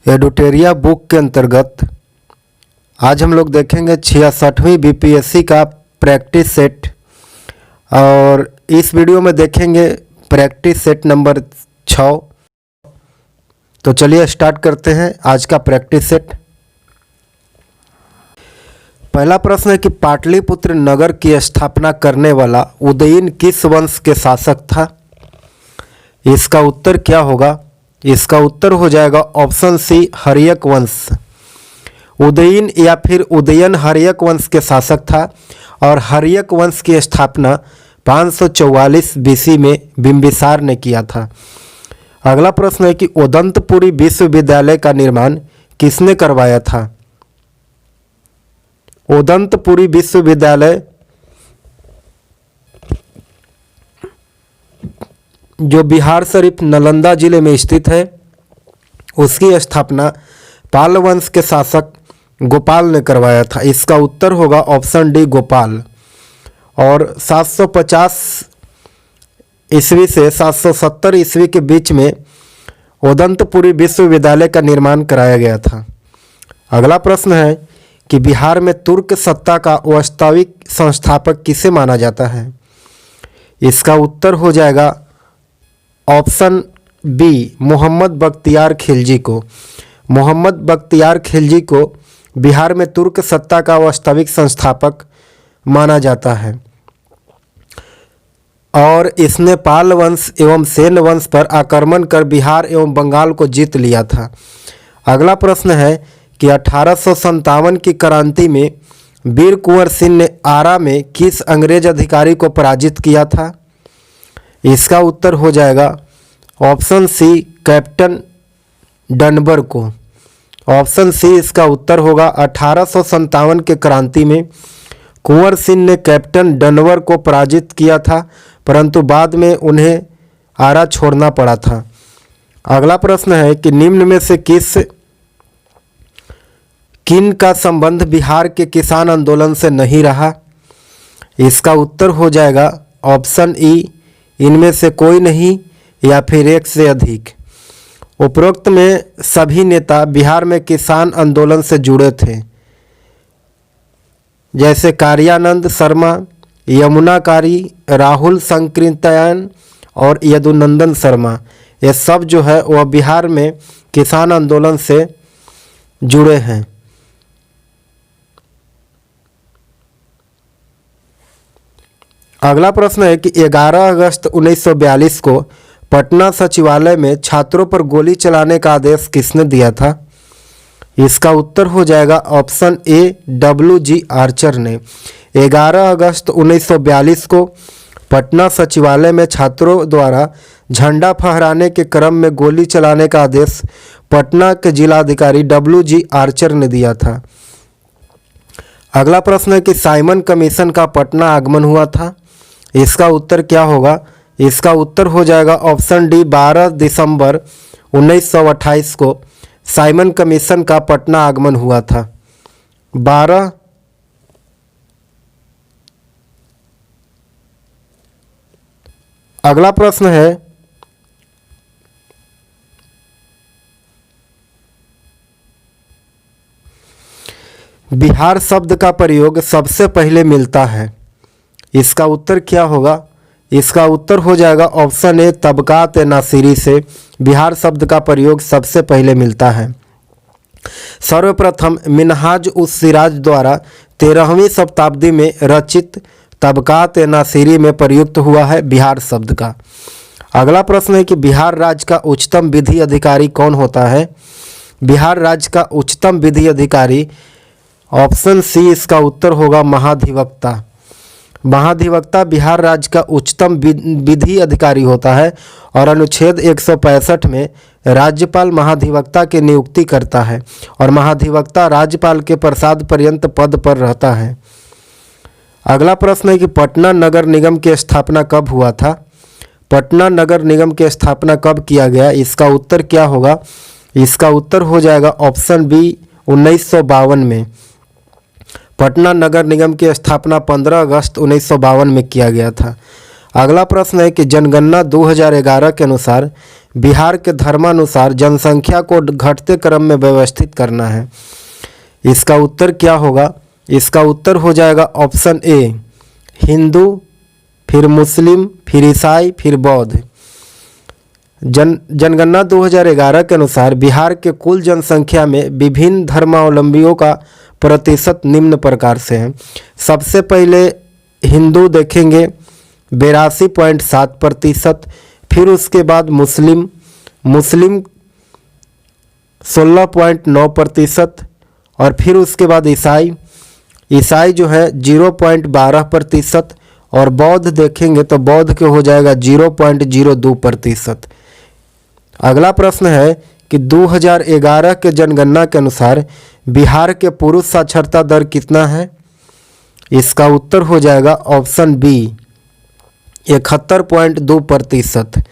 एडुटेरिया book के अंतर्गत आज हम लोग देखेंगे 66वीं बीपीएससी का प्रैक्टिस सेट। और इस वीडियो में देखेंगे प्रैक्टिस सेट नंबर 6। तो चलिए स्टार्ट करते हैं आज का प्रैक्टिस सेट। पहला प्रश्न है कि पाटलिपुत्र नगर की स्थापना करने वाला उदयीन किस वंश के शासक था। इसका उत्तर क्या होगा? इसका उत्तर हो जाएगा ऑप्शन सी, हर्यक वंश। उदयीन या फिर उदयन हर्यक वंश के शासक था और हर्यक वंश की स्थापना 544 बीसी में बिंबिसार ने किया था। अगला प्रश्न है कि उदंतपुरी विश्वविद्यालय का निर्माण किसने करवाया था। उदंतपुरी विश्वविद्यालय जो बिहार शरीफ नालंदा जिले में स्थित है, उसकी स्थापना पाल वंश के शासक गोपाल ने करवाया था। इसका उत्तर होगा ऑप्शन डी, गोपाल। और 750 ईस्वी से 770 ईस्वी के बीच में उदंतपुरी विश्वविद्यालय का निर्माण कराया गया था। अगला प्रश्न है कि बिहार में तुर्क सत्ता का वास्तविक संस्थापक किसे माना जाता है। इसका उत्तर हो जाएगा ऑप्शन बी, मोहम्मद बख्तियार खिलजी को। मोहम्मद बख्तियार खिलजी को बिहार में तुर्क सत्ता का वास्तविक संस्थापक माना जाता है और इसने पाल वंश एवं सेन वंश पर आक्रमण कर बिहार एवं बंगाल को जीत लिया था। अगला प्रश्न है कि 1857 की क्रांति में वीर कुंवर सिंह ने आरा में किस अंग्रेज अधिकारी को पराजित किया था। इसका उत्तर हो जाएगा ऑप्शन सी, कैप्टन डनबर को। ऑप्शन सी इसका उत्तर होगा। 1857 के क्रांति में कुंवर सिंह ने कैप्टन डनवर को पराजित किया था, परंतु बाद में उन्हें आरा छोड़ना पड़ा था। अगला प्रश्न है कि निम्न में से किन का संबंध बिहार के किसान आंदोलन से नहीं रहा। इसका उत्तर हो जाएगा ऑप्शन ई, इनमें से कोई नहीं या फिर एक से अधिक। उपरोक्त में सभी नेता बिहार में किसान आंदोलन से जुड़े थे, जैसे कार्यानंद शर्मा, यमुनाकारी, राहुल संकृत्यायन और यदुनंदन शर्मा। ये सब जो है वह बिहार में किसान आंदोलन से जुड़े हैं। अगला प्रश्न है कि 11 अगस्त 1942 को पटना सचिवालय में छात्रों पर गोली चलाने का आदेश किसने दिया था। इसका उत्तर हो जाएगा ऑप्शन ए, WG आर्चर ने। 11 अगस्त 1942 को पटना सचिवालय में छात्रों द्वारा झंडा फहराने के क्रम में गोली चलाने का आदेश पटना के जिलाधिकारी WG आर्चर ने दिया था। अगला प्रश्न है कि साइमन कमीशन का पटना आगमन हुआ था। इसका उत्तर क्या होगा? इसका उत्तर हो जाएगा ऑप्शन डी, 12 दिसंबर 1928 को साइमन कमीशन का पटना आगमन हुआ था। 12 अगला प्रश्न है बिहार शब्द का प्रयोग सबसे पहले मिलता है। इसका उत्तर क्या होगा? इसका उत्तर हो जाएगा ऑप्शन ए, तबकात नासिरी से बिहार शब्द का प्रयोग सबसे पहले मिलता है। सर्वप्रथम मिनहाज उस सिराज द्वारा 13वीं शताब्दी में रचित तबकात नासिरी में प्रयुक्त हुआ है बिहार शब्द का। अगला प्रश्न है कि बिहार राज्य का उच्चतम विधि अधिकारी कौन होता है। बिहार राज्य का उच्चतम विधि अधिकारी ऑप्शन सी, इसका उत्तर होगा महाधिवक्ता। महाधिवक्ता बिहार राज्य का उच्चतम विधि अधिकारी होता है और अनुच्छेद 165 में राज्यपाल महाधिवक्ता की नियुक्ति करता है और महाधिवक्ता राज्यपाल के प्रसाद पर्यंत पद पर रहता है। अगला प्रश्न है कि पटना नगर निगम की स्थापना कब हुआ था। पटना नगर निगम की स्थापना कब किया गया? इसका उत्तर क्या होगा? इसका उत्तर हो जाएगा ऑप्शन बी, 1952 में। पटना नगर निगम की स्थापना 15 अगस्त 1952 में किया गया था। अगला प्रश्न है कि जनगणना 2011 के अनुसार बिहार के धर्मानुसार जनसंख्या को घटते क्रम में व्यवस्थित करना है। इसका उत्तर क्या होगा? इसका उत्तर हो जाएगा ऑप्शन ए, हिंदू, फिर मुस्लिम, फिर ईसाई, फिर बौद्ध। जनगणना 2011 के अनुसार बिहार के कुल जनसंख्या में विभिन्न धर्मावलंबियों का प्रतिशत निम्न प्रकार से है। सबसे पहले हिंदू देखेंगे 82.7%, फिर उसके बाद मुस्लिम 16.9%, और फिर उसके बाद ईसाई जो है 0.12%, और बौद्ध देखेंगे तो बौद्ध के हो जाएगा 0.02%। अगला प्रश्न है कि 2011 के जनगणना के अनुसार बिहार के पुरुष साक्षरता दर कितना है? इसका उत्तर हो जाएगा ऑप्शन बी, 71.2%।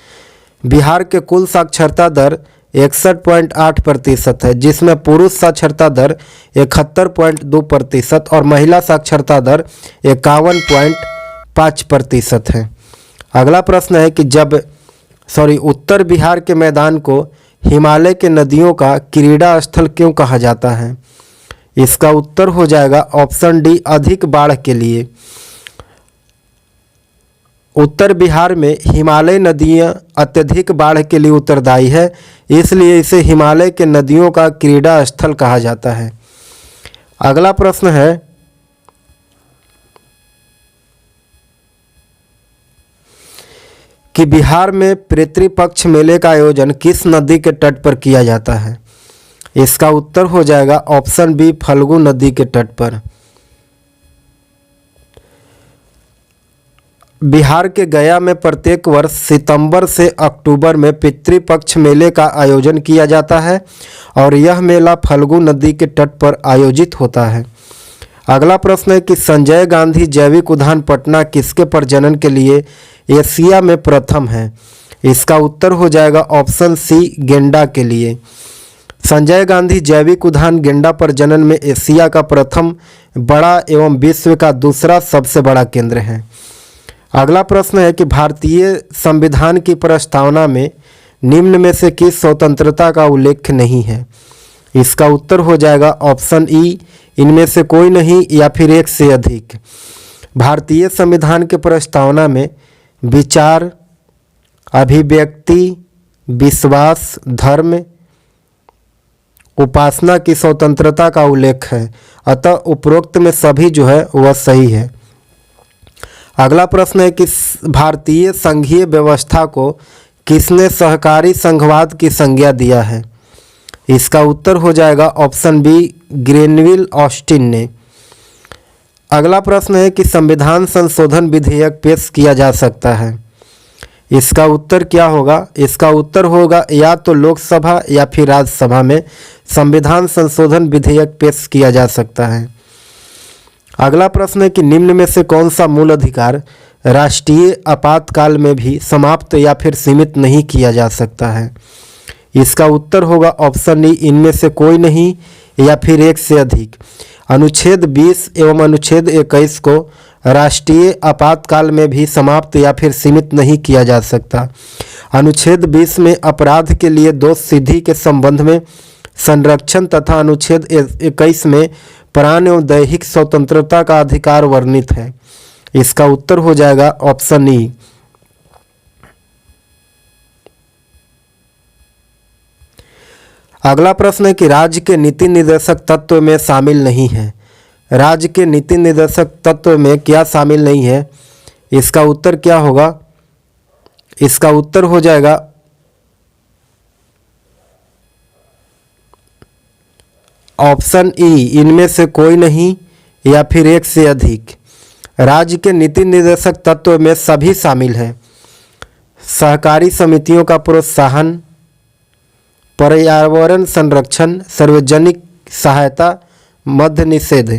बिहार के कुल साक्षरता दर 61.8% है, जिसमें पुरुष साक्षरता दर 71.2% और महिला साक्षरता दर 51.5% है। अगला प्रश्न है कि उत्तर बिहार के मैदान को हिमालय के नदियों का क्रीड़ा स्थल क्यों कहा जाता है? इसका उत्तर हो जाएगा ऑप्शन डी, अधिक बाढ़ के लिए। उत्तर बिहार में हिमालय नदियां अत्यधिक बाढ़ के लिए उत्तरदायी है, इसलिए इसे हिमालय के नदियों का क्रीड़ा स्थल कहा जाता है। अगला प्रश्न है कि बिहार में पितृपक्ष मेले का आयोजन किस नदी के तट पर किया जाता है? इसका उत्तर हो जाएगा ऑप्शन बी, फल्गु नदी के तट पर। बिहार के गया में प्रत्येक वर्ष सितंबर से अक्टूबर में पितृपक्ष मेले का आयोजन किया जाता है और यह मेला फल्गु नदी के तट पर आयोजित होता है। अगला प्रश्न है कि संजय गांधी जैविक उद्यान पटना किसके प्रजनन के लिए एशिया में प्रथम है? इसका उत्तर हो जाएगा ऑप्शन सी, गेंडा के लिए। संजय गांधी जैविक उद्यान गेंडा प्रजनन में एशिया का प्रथम बड़ा एवं विश्व का दूसरा सबसे बड़ा केंद्र है। अगला प्रश्न है कि भारतीय संविधान की प्रस्तावना में निम्न में से किस स्वतंत्रता का उल्लेख नहीं है? इसका उत्तर हो जाएगा ऑप्शन ई, इनमें से कोई नहीं या फिर एक से अधिक। भारतीय संविधान के प्रस्तावना में विचार, अभिव्यक्ति, विश्वास, धर्म, उपासना की स्वतंत्रता का उल्लेख है, अतः उपरोक्त में सभी जो है वह सही है। अगला प्रश्न है कि भारतीय संघीय व्यवस्था को किसने सहकारी संघवाद की संज्ञा दिया है? इसका उत्तर हो जाएगा ऑप्शन बी, ग्रेनविल ऑस्टिन ने। अगला प्रश्न है कि संविधान संशोधन विधेयक पेश किया जा सकता है। इसका उत्तर क्या होगा? इसका उत्तर होगा या तो लोकसभा या फिर राज्यसभा में संविधान संशोधन विधेयक पेश किया जा सकता है। अगला प्रश्न है कि निम्न में से कौन सा मूल अधिकार राष्ट्रीय आपातकाल में भी समाप्त या फिर सीमित नहीं किया जा सकता है? इसका उत्तर होगा ऑप्शन ई, इनमें से कोई नहीं या फिर एक से अधिक। अनुच्छेद 20 एवं अनुच्छेद 21 को राष्ट्रीय आपातकाल में भी समाप्त या फिर सीमित नहीं किया जा सकता। अनुच्छेद 20 में अपराध के लिए दोष सिद्धि के संबंध में संरक्षण तथा अनुच्छेद 21 में प्राण एवं दैहिक स्वतंत्रता का अधिकार वर्णित है। इसका उत्तर हो जाएगा ऑप्शन ई। अगला प्रश्न है कि राज्य के नीति निर्देशक तत्व में शामिल नहीं है। राज्य के नीति निर्देशक तत्व में क्या शामिल नहीं है? इसका उत्तर क्या होगा? इसका उत्तर हो जाएगा ऑप्शन ई, इनमें से कोई नहीं या फिर एक से अधिक। राज्य के नीति निर्देशक तत्व में सभी शामिल हैं। सहकारी समितियों का प्रोत्साहन, पर्यावरण संरक्षण, सार्वजनिक सहायता, मद्य निषेध।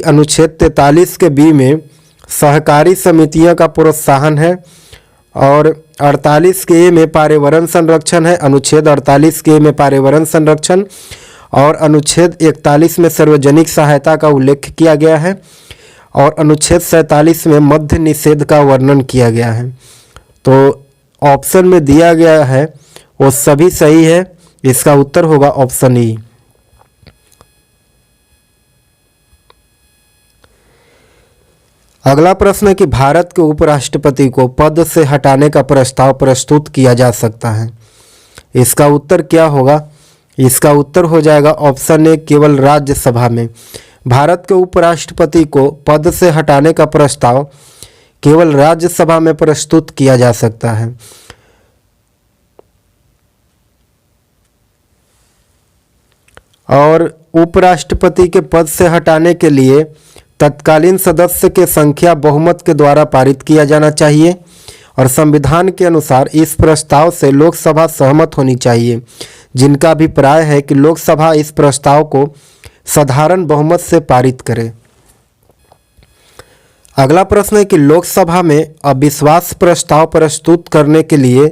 अनुच्छेद 43 के बी में सहकारी समितियों का प्रोत्साहन है और 48 के ए में पर्यावरण संरक्षण है। अनुच्छेद 48 के ए में पर्यावरण संरक्षण और अनुच्छेद 41 में सार्वजनिक सहायता का उल्लेख किया गया है। और अनुच्छेद 47 में मद्य निषेध का वर्णन किया गया है। तो ऑप्शन में दिया गया है वो सभी सही है। इसका उत्तर होगा ऑप्शन ई। अगला प्रश्न है कि भारत के उपराष्ट्रपति को पद से हटाने का प्रस्ताव प्रस्तुत किया जा सकता है। इसका उत्तर क्या होगा? इसका उत्तर हो जाएगा ऑप्शन ए, केवल राज्यसभा में। भारत के उपराष्ट्रपति को पद से हटाने का प्रस्ताव केवल राज्यसभा में प्रस्तुत किया जा सकता है। और उपराष्ट्रपति के पद से हटाने के लिए तत्कालीन सदस्य के संख्या बहुमत के द्वारा पारित किया जाना चाहिए और संविधान के अनुसार इस प्रस्ताव से लोकसभा सहमत होनी चाहिए, जिनका अभिप्राय है कि लोकसभा इस प्रस्ताव को साधारण बहुमत से पारित करे। अगला प्रश्न है कि लोकसभा में अविश्वास प्रस्ताव प्रस्तुत करने के लिए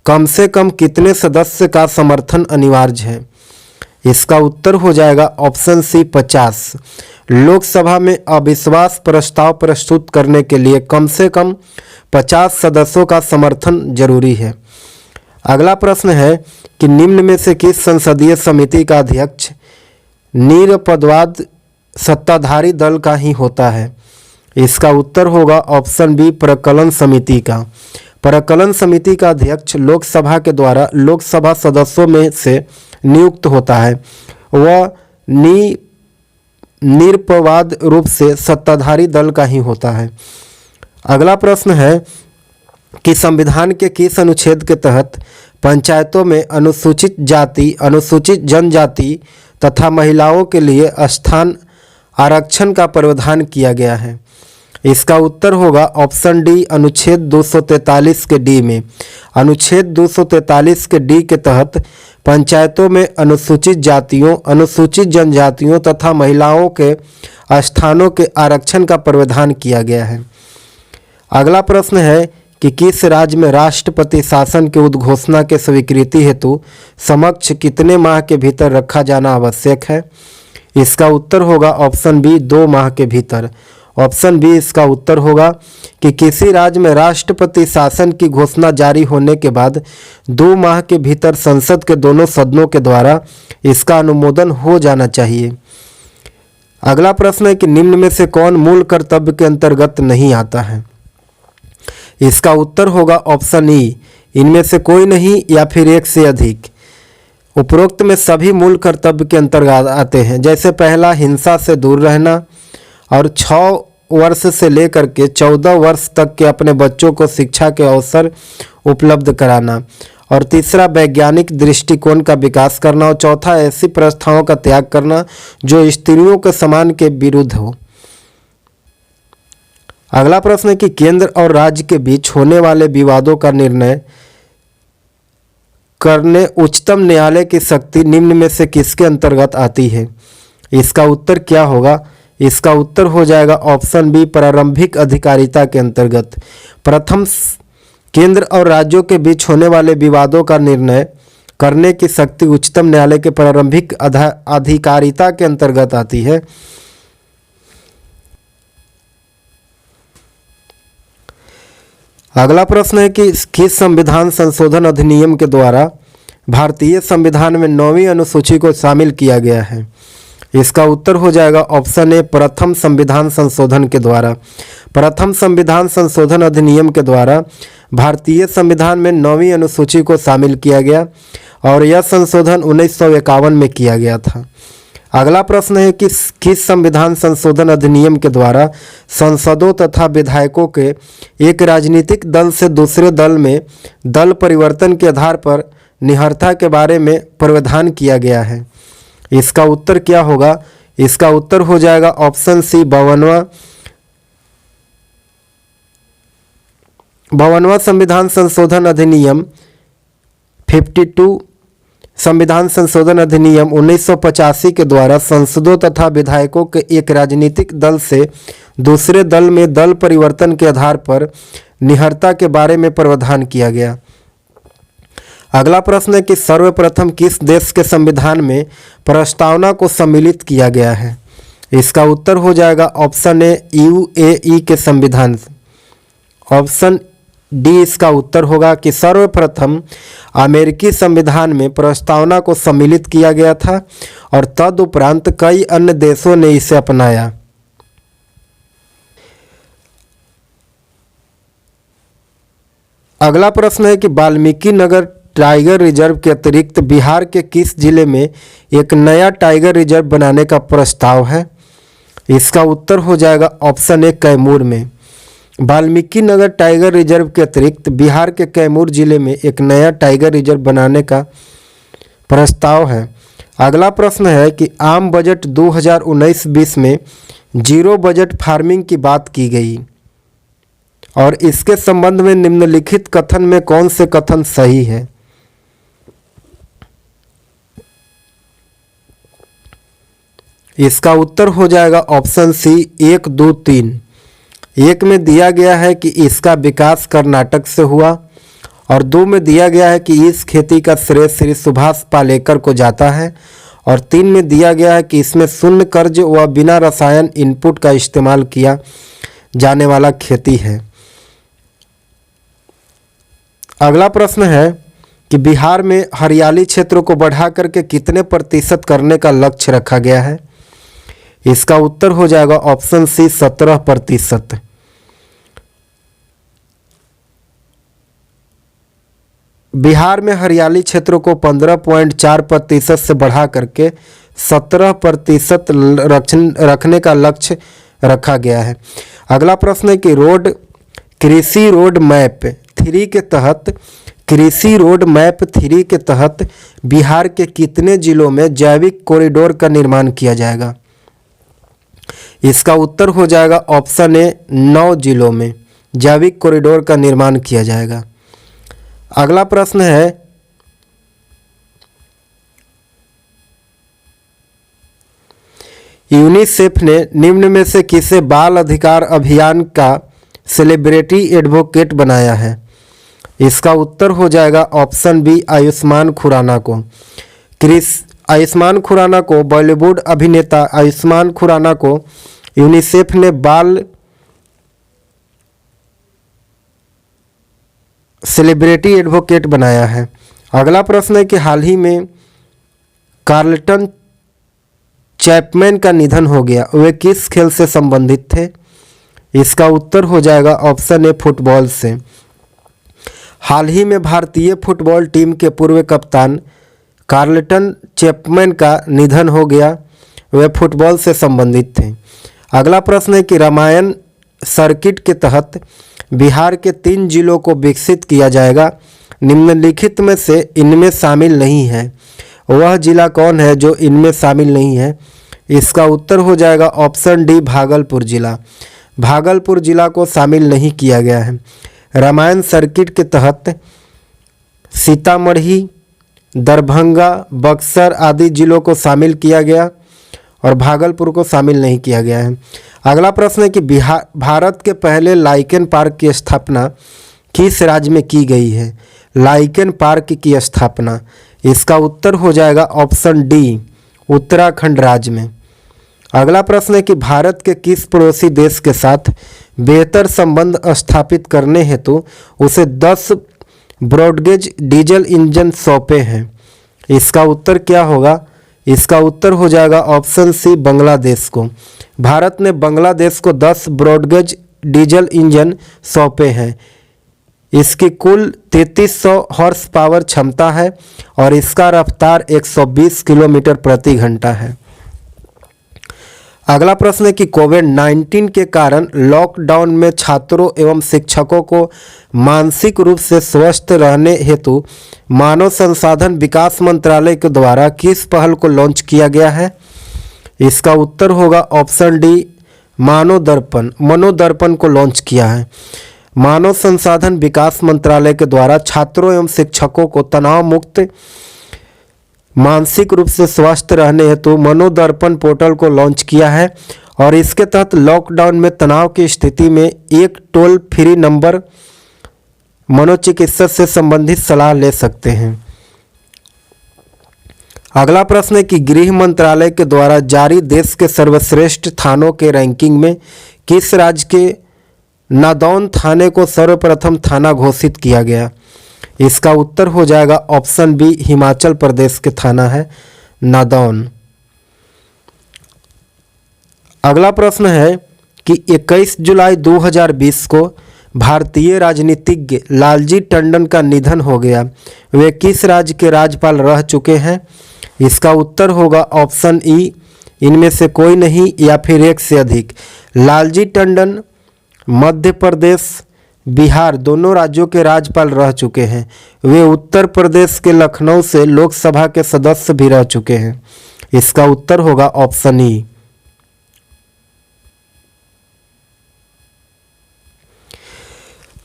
कम से कम कितने सदस्य का समर्थन अनिवार्य है? इसका उत्तर हो जाएगा ऑप्शन सी, 50। लोकसभा में अविश्वास प्रस्ताव प्रस्तुत करने के लिए कम से कम 50 सदस्यों का समर्थन जरूरी है। अगला प्रश्न है कि निम्न में से किस संसदीय समिति का अध्यक्ष निरपवाद सत्ताधारी दल का ही होता है? इसका उत्तर होगा ऑप्शन बी, प्रकलन समिति का। प्रकलन समिति का अध्यक्ष लोकसभा के द्वारा लोकसभा सदस्यों में से नियुक्त होता है। वह निरपवाद रूप से सत्ताधारी दल का ही होता है। अगला प्रश्न है कि संविधान के किस अनुच्छेद के तहत पंचायतों में अनुसूचित जाति, अनुसूचित जनजाति तथा महिलाओं के लिए स्थान आरक्षण का प्रावधान किया गया है? इसका उत्तर होगा ऑप्शन डी, अनुच्छेद 243 के डी में। अनुच्छेद 243 के डी के तहत पंचायतों में अनुसूचित जातियों, अनुसूचित जनजातियों तथा महिलाओं के स्थानों के आरक्षण का प्रावधान किया गया है। अगला प्रश्न है कि किस राज्य में राष्ट्रपति शासन के उद्घोषणा के स्वीकृति हेतु समक्ष कितने माह के भीतर रखा जाना आवश्यक है? इसका उत्तर होगा ऑप्शन बी, 2 माह के भीतर। ऑप्शन बी इसका उत्तर होगा कि किसी राज्य में राष्ट्रपति शासन की घोषणा जारी होने के बाद 2 माह के भीतर संसद के दोनों सदनों के द्वारा इसका अनुमोदन हो जाना चाहिए। अगला प्रश्न है कि निम्न में से कौन मूल कर्तव्य के अंतर्गत नहीं आता है? इसका उत्तर होगा ऑप्शन ई, इनमें से कोई नहीं या फिर एक से अधिक। उपरोक्त में सभी मूल कर्तव्य के अंतर्गत आते हैं, जैसे पहला हिंसा से दूर रहना और 6 वर्ष से लेकर के 14 वर्ष तक के अपने बच्चों को शिक्षा के अवसर उपलब्ध कराना, और तीसरा वैज्ञानिक दृष्टिकोण का विकास करना, और चौथा ऐसी प्रथाओं का त्याग करना जो स्त्रियों के समान के विरुद्ध हो। अगला प्रश्न है कि केंद्र और राज्य के बीच होने वाले विवादों का निर्णय करने उच्चतम न्यायालय की शक्ति निम्न में से किसके अंतर्गत आती है? इसका उत्तर क्या होगा? इसका उत्तर हो जाएगा ऑप्शन बी, प्रारंभिक अधिकारिता के अंतर्गत। प्रथम, केंद्र और राज्यों के बीच होने वाले विवादों का निर्णय करने की शक्ति उच्चतम न्यायालय के प्रारंभिक अधिकारिता के अंतर्गत आती है। अगला प्रश्न है कि किस संविधान संशोधन अधिनियम के द्वारा भारतीय संविधान में 9वीं अनुसूची को शामिल किया गया है? इसका उत्तर हो जाएगा ऑप्शन ए, प्रथम संविधान संशोधन के द्वारा। प्रथम संविधान संशोधन अधिनियम के द्वारा भारतीय संविधान में 9वीं अनुसूची को शामिल किया गया और यह संशोधन 1951 में किया गया था। अगला प्रश्न है कि किस संविधान संशोधन अधिनियम के द्वारा सांसदों तथा विधायकों के एक राजनीतिक दल से दूसरे दल में दल परिवर्तन के आधार पर निहरता के बारे में प्रावधान किया गया है? इसका उत्तर क्या होगा? इसका उत्तर हो जाएगा ऑप्शन सी, 52वां संविधान संशोधन अधिनियम 52 संविधान संशोधन अधिनियम 1985 के द्वारा सांसदों तथा विधायकों के एक राजनीतिक दल से दूसरे दल में दल परिवर्तन के आधार पर निहरता के बारे में प्रावधान किया गया। अगला प्रश्न है कि सर्वप्रथम किस देश के संविधान में प्रस्तावना को सम्मिलित किया गया है? इसका उत्तर हो जाएगा ऑप्शन ए यूएई के संविधान से। ऑप्शन डी इसका उत्तर होगा कि सर्वप्रथम अमेरिकी संविधान में प्रस्तावना को सम्मिलित किया गया था और तदुपरांत कई अन्य देशों ने इसे अपनाया। अगला प्रश्न है कि वाल्मीकि नगर टाइगर रिजर्व के अतिरिक्त बिहार के किस जिले में एक नया टाइगर रिजर्व बनाने का प्रस्ताव है? इसका उत्तर हो जाएगा ऑप्शन ए कैमूर में। वाल्मीकि नगर टाइगर रिजर्व के अतिरिक्त बिहार के कैमूर जिले में एक नया टाइगर रिजर्व बनाने का प्रस्ताव है। अगला प्रश्न है कि आम बजट 2019-20 में जीरो बजट फार्मिंग की बात की गई और इसके संबंध में निम्नलिखित कथन में कौन से कथन सही है? इसका उत्तर हो जाएगा ऑप्शन सी 1, 2, 3। 1 में दिया गया है कि इसका विकास कर्नाटक से हुआ और 2 में दिया गया है कि इस खेती का श्रेय श्री सुभाष पालेकर को जाता है और 3 में दिया गया है कि इसमें शून्य कर्ज व बिना रसायन इनपुट का इस्तेमाल किया जाने वाला खेती है। अगला प्रश्न है कि बिहार में हरियाली क्षेत्रों को बढ़ा करके कितने प्रतिशत करने का लक्ष्य रखा गया है? इसका उत्तर हो जाएगा ऑप्शन सी 17%। बिहार में हरियाली क्षेत्रों को 15.4% से बढ़ा करके 17% रखने का लक्ष्य रखा गया है। अगला प्रश्न है कि कृषि रोड मैप 3 के तहत के तहत बिहार के कितने जिलों में जैविक कॉरिडोर का निर्माण किया जाएगा? इसका उत्तर हो जाएगा ऑप्शन ए 9 जिलों में जैविक कॉरिडोर का निर्माण किया जाएगा। अगला प्रश्न है यूनिसेफ ने निम्न में से किसे बाल अधिकार अभियान का सेलिब्रिटी एडवोकेट बनाया है? इसका उत्तर हो जाएगा ऑप्शन बी आयुष्मान खुराना को। आयुष्मान खुराना को बॉलीवुड अभिनेता आयुष्मान खुराना को यूनिसेफ ने बाल सेलिब्रिटी एडवोकेट बनाया है। अगला प्रश्न है कि हाल ही में कार्लटन चैपमैन का निधन हो गया, वे किस खेल से संबंधित थे? इसका उत्तर हो जाएगा ऑप्शन ए फुटबॉल से। हाल ही में भारतीय फुटबॉल टीम के पूर्व कप्तान कार्लटन चैपमैन का निधन हो गया, वे फुटबॉल से संबंधित थे। अगला प्रश्न है कि रामायण सर्किट के तहत बिहार के 3 जिलों को विकसित किया जाएगा, निम्नलिखित में से इनमें शामिल नहीं है, वह जिला कौन है जो इनमें शामिल नहीं है? इसका उत्तर हो जाएगा ऑप्शन डी भागलपुर जिला। भागलपुर जिला को शामिल नहीं किया गया है। रामायण सर्किट के तहत सीतामढ़ी, दरभंगा, बक्सर आदि जिलों को शामिल किया गया और भागलपुर को शामिल नहीं किया गया है। अगला प्रश्न है कि भारत के पहले लाइकेन पार्क की स्थापना किस राज्य में की गई है? लाइकेन पार्क की स्थापना, इसका उत्तर हो जाएगा ऑप्शन डी उत्तराखंड राज्य में। अगला प्रश्न है कि भारत के किस पड़ोसी देश के साथ बेहतर संबंध स्थापित करने हेतु उसे 10 ब्रॉडगेज डीजल इंजन सौंपे हैं? इसका उत्तर क्या होगा? इसका उत्तर हो जाएगा ऑप्शन सी बांग्लादेश को। भारत ने बांग्लादेश को 10 ब्रॉडगेज डीजल इंजन सौंपे हैं। इसकी कुल 3300 हॉर्स पावर क्षमता है और इसका रफ्तार 120 किलोमीटर प्रति घंटा है। अगला प्रश्न है कि कोविड-19 के कारण लॉकडाउन में छात्रों एवं शिक्षकों को मानसिक रूप से स्वस्थ रहने हेतु मानव संसाधन विकास मंत्रालय के द्वारा किस पहल को लॉन्च किया गया है? इसका उत्तर होगा ऑप्शन डी मनोदर्पण को लॉन्च किया है। मानव संसाधन विकास मंत्रालय के द्वारा छात्रों एवं शिक्षकों को तनाव मुक्त मानसिक रूप से स्वस्थ रहने हेतु मनोदर्पण पोर्टल को लॉन्च किया है और इसके तहत लॉकडाउन में तनाव की स्थिति में एक टोल फ्री नंबर मनोचिकित्सक से संबंधित सलाह ले सकते हैं। अगला प्रश्न है कि गृह मंत्रालय के द्वारा जारी देश के सर्वश्रेष्ठ थानों के रैंकिंग में किस राज्य के नादौन थाने को सर्वप्रथम थाना घोषित किया गया? इसका उत्तर हो जाएगा ऑप्शन बी, हिमाचल प्रदेश के थाना है नादौन। अगला प्रश्न है कि 21 जुलाई 2020 को भारतीय राजनीतिज्ञ लालजी टंडन का निधन हो गया। वे किस राज्य के राज्यपाल रह चुके हैं? इसका उत्तर होगा ऑप्शन ई, इनमें से कोई नहीं या फिर एक से अधिक। लालजी टंडन मध्य प्रदेश, बिहार दोनों राज्यों के राज्यपाल रह चुके हैं। वे उत्तर प्रदेश के लखनऊ से लोकसभा के सदस्य भी रह चुके हैं। इसका उत्तर होगा ऑप्शन ई।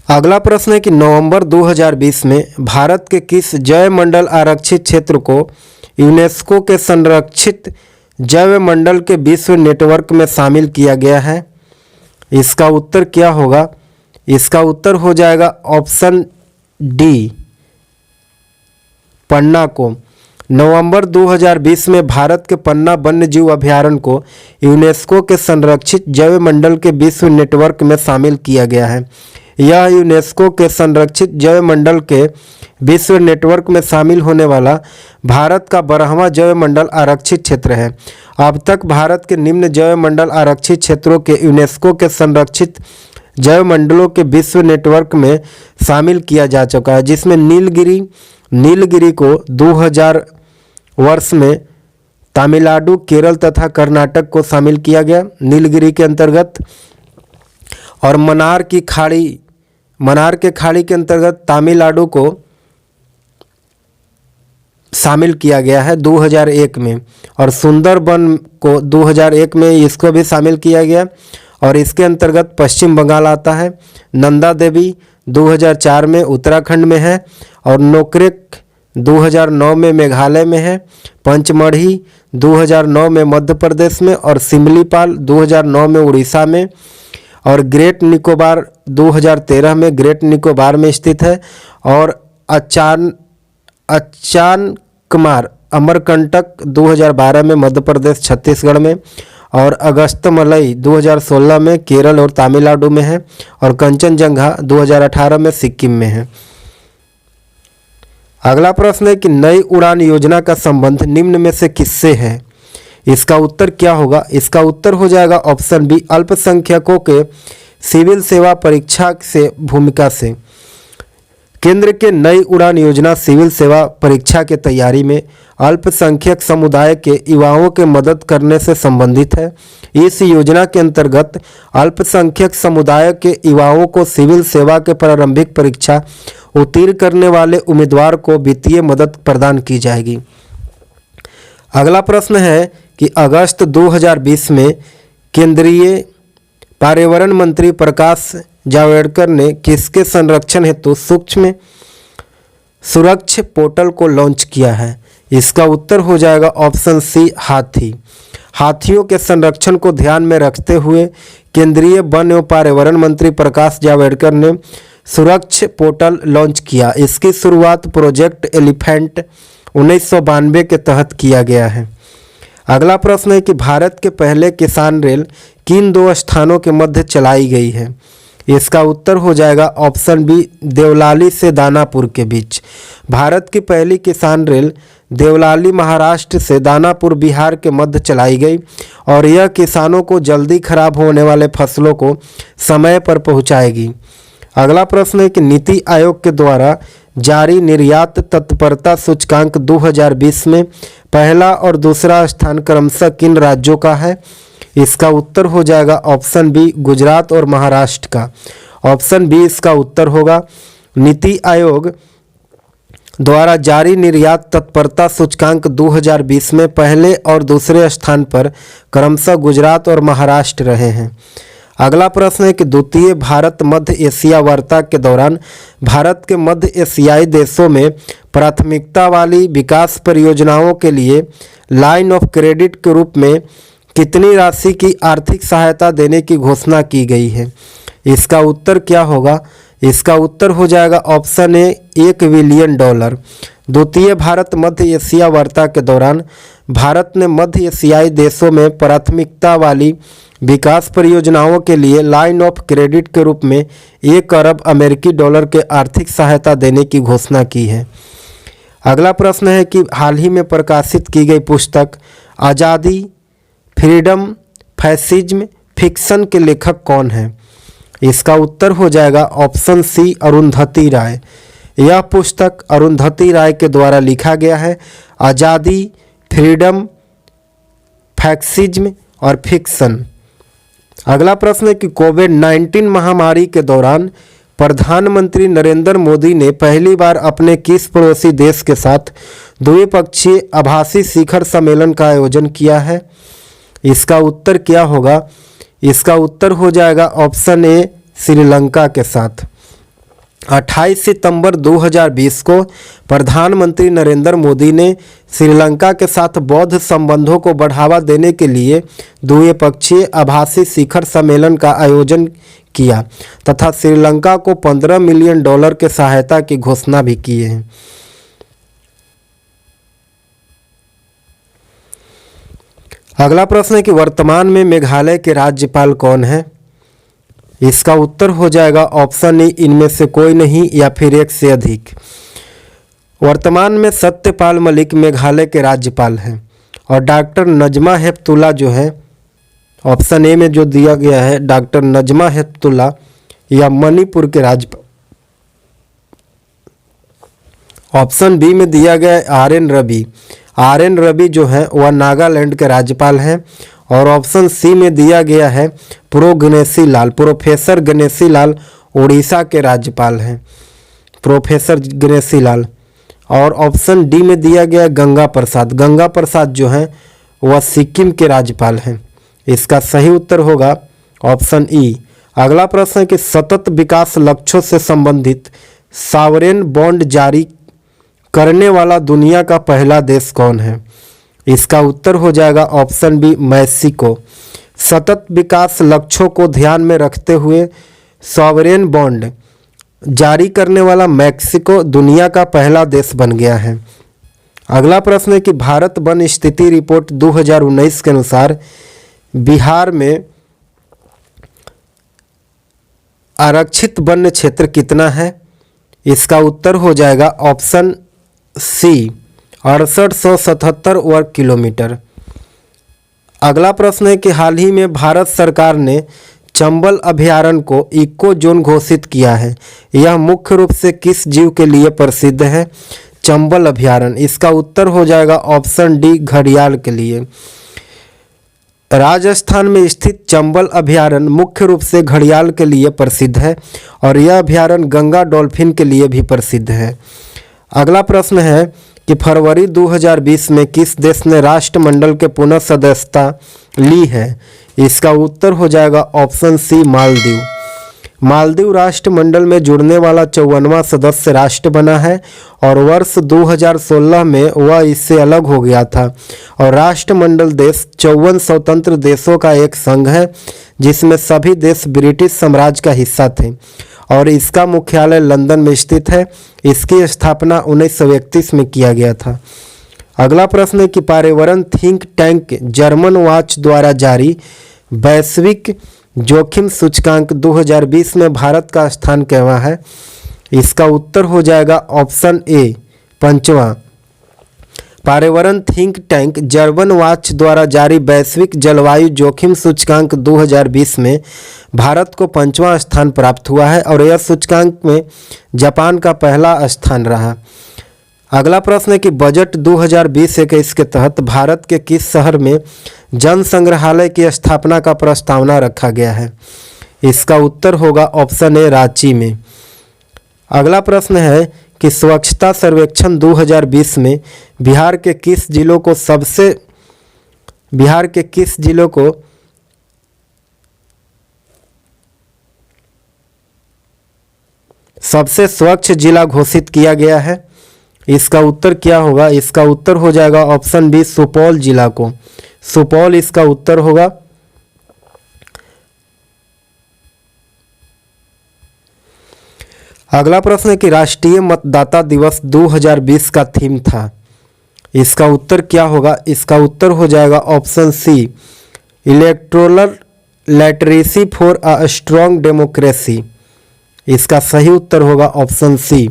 अगला प्रश्न है कि नवंबर 2020 में भारत के किस जैवमंडल आरक्षित क्षेत्र को यूनेस्को के संरक्षित जैवमंडल के विश्व नेटवर्क में शामिल किया गया है? इसका उत्तर क्या होगा? इसका उत्तर हो जाएगा ऑप्शन डी, पन्ना को। नवंबर 2020 में भारत के पन्ना वन्यजीव अभयारण्य को यूनेस्को के संरक्षित जैवमंडल के विश्व नेटवर्क में शामिल किया गया है। यह यूनेस्को के संरक्षित जैवमंडल के विश्व नेटवर्क में शामिल होने वाला भारत का 12वां जैवमंडल आरक्षित क्षेत्र है। अब तक भारत के निम्न जैवमंडल आरक्षित क्षेत्रों के यूनेस्को के संरक्षित जैवमंडलों के विश्व नेटवर्क में शामिल किया जा चुका है, जिसमें नीलगिरी को 2000 वर्ष में तमिलनाडु, केरल तथा कर्नाटक को शामिल किया गया नीलगिरी के अंतर्गत, और मन्नार के खाड़ी के अंतर्गत तमिलनाडु को शामिल किया गया है 2001 में, और सुंदरबन को 2001 में इसको भी शामिल किया गया, और इसके अंतर्गत पश्चिम बंगाल आता है। नंदा देवी 2004 में उत्तराखंड में है, और नोकरेक 2009 में मेघालय में है, पंचमढ़ी 2009 में मध्य प्रदेश में, और सिमलीपाल 2009 में उड़ीसा में, और ग्रेट निकोबार 2013 में ग्रेट निकोबार में स्थित है, और अचानकमार अमरकंटक 2012 में मध्य प्रदेश छत्तीसगढ़ में, और अगस्तमलई 2016 में केरल और तमिलनाडु में है, और कंचनजंगा 2018 में सिक्किम में है। अगला प्रश्न है कि नई उड़ान योजना का संबंध निम्न में से किससे है? इसका उत्तर क्या होगा? इसका उत्तर हो जाएगा ऑप्शन बी, अल्पसंख्यकों के सिविल सेवा परीक्षा से भूमिका से। केंद्र के नई उड़ान योजना सिविल सेवा परीक्षा के तैयारी में अल्पसंख्यक समुदाय के युवाओं के मदद करने से संबंधित है। इस योजना के अंतर्गत अल्पसंख्यक समुदाय के युवाओं को सिविल सेवा के प्रारंभिक परीक्षा उत्तीर्ण करने वाले उम्मीदवार को वित्तीय मदद प्रदान की जाएगी। अगला प्रश्न है कि अगस्त 2020 में केंद्रीय पर्यावरण मंत्री प्रकाश जावड़ेकर ने किसके संरक्षण हेतु सूक्ष्म सुरक्षा पोर्टल को लॉन्च किया है? इसका उत्तर हो जाएगा ऑप्शन सी, हाथियों के संरक्षण को ध्यान में रखते हुए केंद्रीय वन एवं पर्यावरण मंत्री प्रकाश जावड़ेकर ने सुरक्षा पोर्टल लॉन्च किया। इसकी शुरुआत प्रोजेक्ट एलिफेंट 1992 के तहत किया गया है। अगला प्रश्न है कि भारत के पहले किसान रेल किन दो स्थानों के मध्य चलाई गई है? इसका उत्तर हो जाएगा ऑप्शन बी, देवलाली से दानापुर के बीच। भारत की पहली किसान रेल देवलाली महाराष्ट्र से दानापुर बिहार के मध्य चलाई गई, और यह किसानों को जल्दी खराब होने वाले फसलों को समय पर पहुंचाएगी। अगला प्रश्न है कि नीति आयोग के द्वारा जारी निर्यात तत्परता सूचकांक 2020 में पहला और दूसरा स्थान क्रमशः किन राज्यों का है? इसका उत्तर हो जाएगा ऑप्शन बी, गुजरात और महाराष्ट्र का। ऑप्शन बी इसका उत्तर होगा। नीति आयोग द्वारा जारी निर्यात तत्परता सूचकांक 2020 में पहले और दूसरे स्थान पर क्रमशः गुजरात और महाराष्ट्र रहे हैं। अगला प्रश्न है कि द्वितीय भारत मध्य एशिया वार्ता के दौरान भारत के मध्य एशियाई देशों में प्राथमिकता वाली विकास परियोजनाओं के लिए लाइन ऑफ क्रेडिट के रूप में कितनी राशि की आर्थिक सहायता देने की घोषणा की गई है? इसका उत्तर क्या होगा? इसका उत्तर हो जाएगा ऑप्शन ए, $1 बिलियन। द्वितीय भारत मध्य एशिया वार्ता के दौरान भारत ने मध्य एशियाई देशों में प्राथमिकता वाली विकास परियोजनाओं के लिए लाइन ऑफ क्रेडिट के रूप में 1 अरब अमेरिकी डॉलर के आर्थिक सहायता देने की घोषणा की है। अगला प्रश्न है कि हाल ही में प्रकाशित की गई पुस्तक आज़ादी, फ्रीडम, फैसिज्म, फिक्शन के लेखक कौन है? इसका उत्तर हो जाएगा ऑप्शन सी, अरुंधति राय। यह पुस्तक अरुंधति राय के द्वारा लिखा गया है। आज़ादी, फ्रीडम, फैसिज्म और फिक्शन। अगला प्रश्न है कि कोविड-19 महामारी के दौरान प्रधानमंत्री नरेंद्र मोदी ने पहली बार अपने किस पड़ोसी देश के साथ द्विपक्षीय आभासी शिखर सम्मेलन का आयोजन किया है? इसका उत्तर क्या होगा? इसका उत्तर हो जाएगा ऑप्शन ए, श्रीलंका के साथ। 28 सितंबर 2020 को प्रधानमंत्री नरेंद्र मोदी ने श्रीलंका के साथ बौद्ध संबंधों को बढ़ावा देने के लिए द्विपक्षीय आभासी शिखर सम्मेलन का आयोजन किया तथा श्रीलंका को $15 मिलियन की सहायता की घोषणा भी की है। अगला प्रश्न है कि वर्तमान में मेघालय के राज्यपाल कौन है? इसका उत्तर हो जाएगा ऑप्शन ए, इनमें से कोई नहीं या फिर एक से अधिक। वर्तमान में सत्यपाल मलिक मेघालय के राज्यपाल हैं और डॉक्टर नजमा हेपतुल्ला जो है, ऑप्शन ए में जो दिया गया है डॉक्टर नजमा हेपतुल्ला, या मणिपुर के राज्यपाल। ऑप्शन बी में दिया गया है आर.एन. रवि। आर.एन. रवि जो है वह नागालैंड के राज्यपाल हैं। और ऑप्शन सी में दिया गया है प्रोफेसर गणेशी लाल उड़ीसा के राज्यपाल हैं, प्रोफेसर गणेशी लाल। और ऑप्शन डी में दिया गया है गंगा प्रसाद। गंगा प्रसाद जो हैं वह सिक्किम के राज्यपाल हैं। इसका सही उत्तर होगा ऑप्शन ई। अगला प्रश्न है कि सतत विकास लक्ष्यों से संबंधित सॉवरेन बॉन्ड जारी करने वाला दुनिया का पहला देश कौन है? इसका उत्तर हो जाएगा ऑप्शन बी, मैक्सिको। सतत विकास लक्ष्यों को ध्यान में रखते हुए सॉवरेन बॉन्ड जारी करने वाला मैक्सिको दुनिया का पहला देश बन गया है। अगला प्रश्न है कि भारत वन स्थिति रिपोर्ट 2019 के अनुसार बिहार में आरक्षित वन्य क्षेत्र कितना है? इसका उत्तर हो जाएगा ऑप्शन सी, 6877 वर्ग किलोमीटर। अगला प्रश्न है कि हाल ही में भारत सरकार ने चंबल अभयारण्य को इको जोन घोषित किया है। यह मुख्य रूप से किस जीव के लिए प्रसिद्ध है? चंबल अभयारण्य। इसका उत्तर हो जाएगा ऑप्शन डी, घड़ियाल के लिए। राजस्थान में स्थित चंबल अभयारण्य मुख्य रूप से घड़ियाल के लिए प्रसिद्ध है और यह अभयारण्य गंगा डॉल्फिन के लिए भी प्रसिद्ध है। अगला प्रश्न है कि फरवरी 2020 में किस देश ने राष्ट्रमंडल के पुनः सदस्यता ली है? इसका उत्तर हो जाएगा ऑप्शन सी, मालदीव। मालदीव राष्ट्रमंडल में जुड़ने वाला 54वां सदस्य राष्ट्र बना है और वर्ष 2016 में वह इससे अलग हो गया था। और राष्ट्रमंडल देश 54 स्वतंत्र देशों का एक संघ है जिसमें सभी देश ब्रिटिश साम्राज्य का हिस्सा थे और इसका मुख्यालय लंदन में स्थित है। इसकी स्थापना 1931 में किया गया था। अगला प्रश्न है कि पर्यावरण थिंक टैंक जर्मन वॉच द्वारा जारी वैश्विक जोखिम सूचकांक 2020 में भारत का स्थान कहवा है? इसका उत्तर हो जाएगा ऑप्शन ए, 5वां। पर्यावरण थिंक टैंक जर्मन वॉच द्वारा जारी वैश्विक जलवायु जोखिम सूचकांक 2020 में भारत को 5वां स्थान प्राप्त हुआ है और यह सूचकांक में जापान का पहला स्थान रहा। अगला प्रश्न है कि बजट 2020-21 के तहत भारत के किस शहर में जन संग्रहालय की स्थापना का प्रस्तावना रखा गया है? इसका उत्तर होगा ऑप्शन ए, रांची में। अगला प्रश्न है कि स्वच्छता सर्वेक्षण 2020 में बिहार के किस जिलों को सबसे स्वच्छ जिला घोषित किया गया है? इसका उत्तर क्या होगा? इसका उत्तर हो जाएगा ऑप्शन बी, सुपौल जिला को। सुपौल इसका उत्तर होगा। अगला प्रश्न है कि राष्ट्रीय मतदाता दिवस 2020 का थीम था। इसका उत्तर क्या होगा? इसका उत्तर हो जाएगा option C, electoral literacy for a strong democracy. इसका सही उत्तर होगा ऑप्शन सी।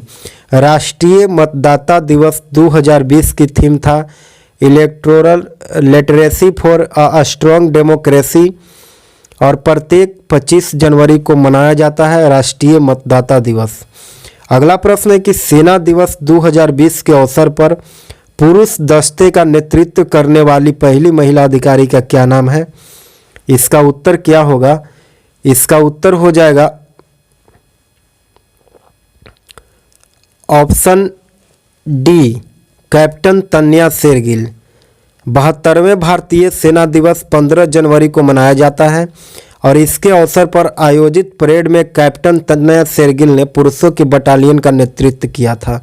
राष्ट्रीय मतदाता दिवस 2020 की थीम था electoral literacy for a strong democracy, और प्रत्येक 25 जनवरी को मनाया जाता है राष्ट्रीय मतदाता दिवस। अगला प्रश्न है कि सेना दिवस 2020 के अवसर पर पुरुष दस्ते का नेतृत्व करने वाली पहली महिला अधिकारी का क्या नाम है? इसका उत्तर क्या होगा? इसका उत्तर हो जाएगा ऑप्शन डी, कैप्टन तन्या शेरगिल। 72वें भारतीय सेना दिवस 15 जनवरी को मनाया जाता है और इसके अवसर पर आयोजित परेड में कैप्टन तन्या शेरगिल ने पुरुषों की बटालियन का नेतृत्व किया था।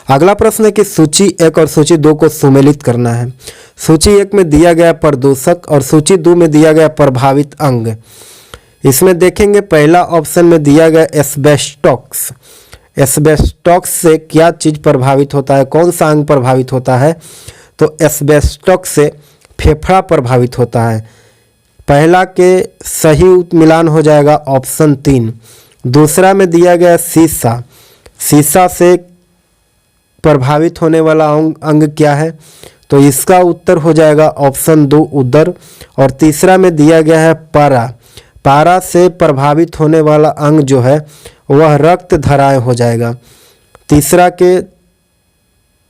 अगला प्रश्न है कि सूची 1 और सूची 2 को सुमेलित करना है। सूची 1 में दिया गया प्रदूषक और सूची 2 में दिया गया प्रभावित अंग। इसमें देखेंगे पहला ऑप्शन में दिया गया एस्बेस्टॉस। एस्बेस्टॉस से क्या चीज़ प्रभावित होता है, कौन सा अंग प्रभावित होता है? तो एस्बेस्टॉस से फेफड़ा प्रभावित होता है। पहला के सही मिलान हो जाएगा ऑप्शन 3। दूसरा में दिया गया शीशा। शीशा से प्रभावित होने वाला अंग क्या है? तो इसका उत्तर हो जाएगा ऑप्शन 2, उदर। और तीसरा में दिया गया है पारा। पारा से प्रभावित होने वाला अंग जो है वह रक्त धराएं हो जाएगा। तीसरा के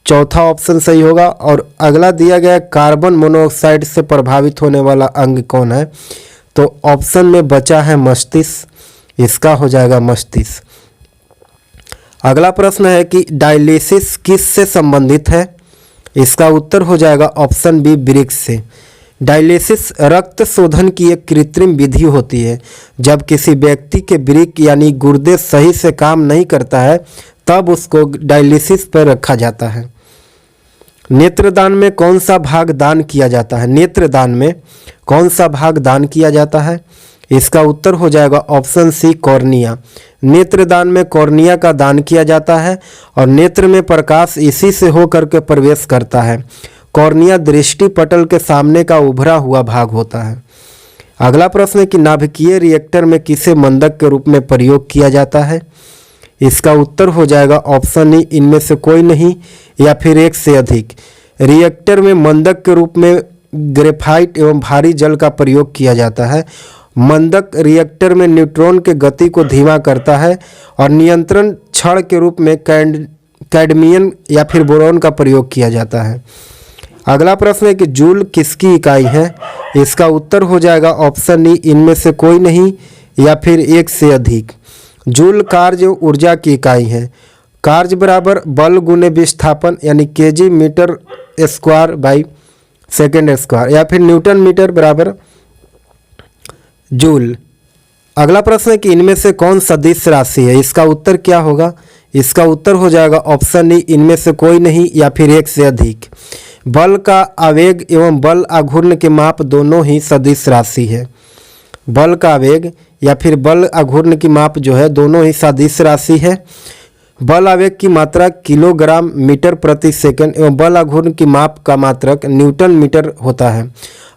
चौथा ऑप्शन सही होगा। और अगला दिया गया कार्बन मोनोऑक्साइड से प्रभावित होने वाला अंग कौन है? तो ऑप्शन में बचा है मस्तिष्क। इसका हो जाएगा मस्तिष्क। अगला प्रश्न है कि डायलिसिस किस से संबंधित है? इसका उत्तर हो जाएगा ऑप्शन बी, वृक्क से। डायलिसिस रक्त शोधन की एक कृत्रिम विधि होती है। जब किसी व्यक्ति के वृक्क यानी गुर्दे सही से काम नहीं करता है तब उसको डायलिसिस पर रखा जाता है। नेत्रदान में कौन सा भाग दान किया जाता है? नेत्रदान में कौन सा भाग दान किया जाता है? इसका उत्तर हो जाएगा ऑप्शन सी, कॉर्निया। नेत्रदान में कॉर्निया का दान किया जाता है और नेत्र में प्रकाश इसी से होकर के प्रवेश करता है। कॉर्निया दृष्टि पटल के सामने का उभरा हुआ भाग होता है। अगला प्रश्न है कि नाभिकीय रिएक्टर में किसे मंदक के रूप में प्रयोग किया जाता है? इसका उत्तर हो जाएगा ऑप्शन ई, इनमें से कोई नहीं या फिर एक से अधिक। रिएक्टर में मंदक के रूप में ग्रेफाइट एवं भारी जल का प्रयोग किया जाता है। मंदक रिएक्टर में न्यूट्रॉन के गति को धीमा करता है और नियंत्रण छड़ के रूप में कैडमियम या फिर बोरॉन का प्रयोग किया जाता है। अगला प्रश्न है कि जूल किसकी इकाई है? इसका उत्तर हो जाएगा ऑप्शन ई, इनमें से कोई नहीं या फिर एक से अधिक। जूल कार्य ऊर्जा की इकाई है। कार्य बराबर बल गुने विस्थापन यानी KG metre square by second square या फिर न्यूटन मीटर बराबर जूल। अगला प्रश्न है कि इनमें से कौन सदिश राशि है? इसका उत्तर क्या होगा? इसका उत्तर हो जाएगा ऑप्शन ई, इनमें से कोई नहीं या फिर एक से अधिक। बल का आवेग एवं बल आघूर्ण के माप दोनों ही सदिश राशि है। बल का आवेग या फिर बल आघूर्ण की माप जो है दोनों ही सदिश राशि है। बल आवेग की मात्रा किलोग्राम मीटर प्रति सेकंड एवं बल आघूर्ण की माप का मात्रक न्यूटन मीटर होता है।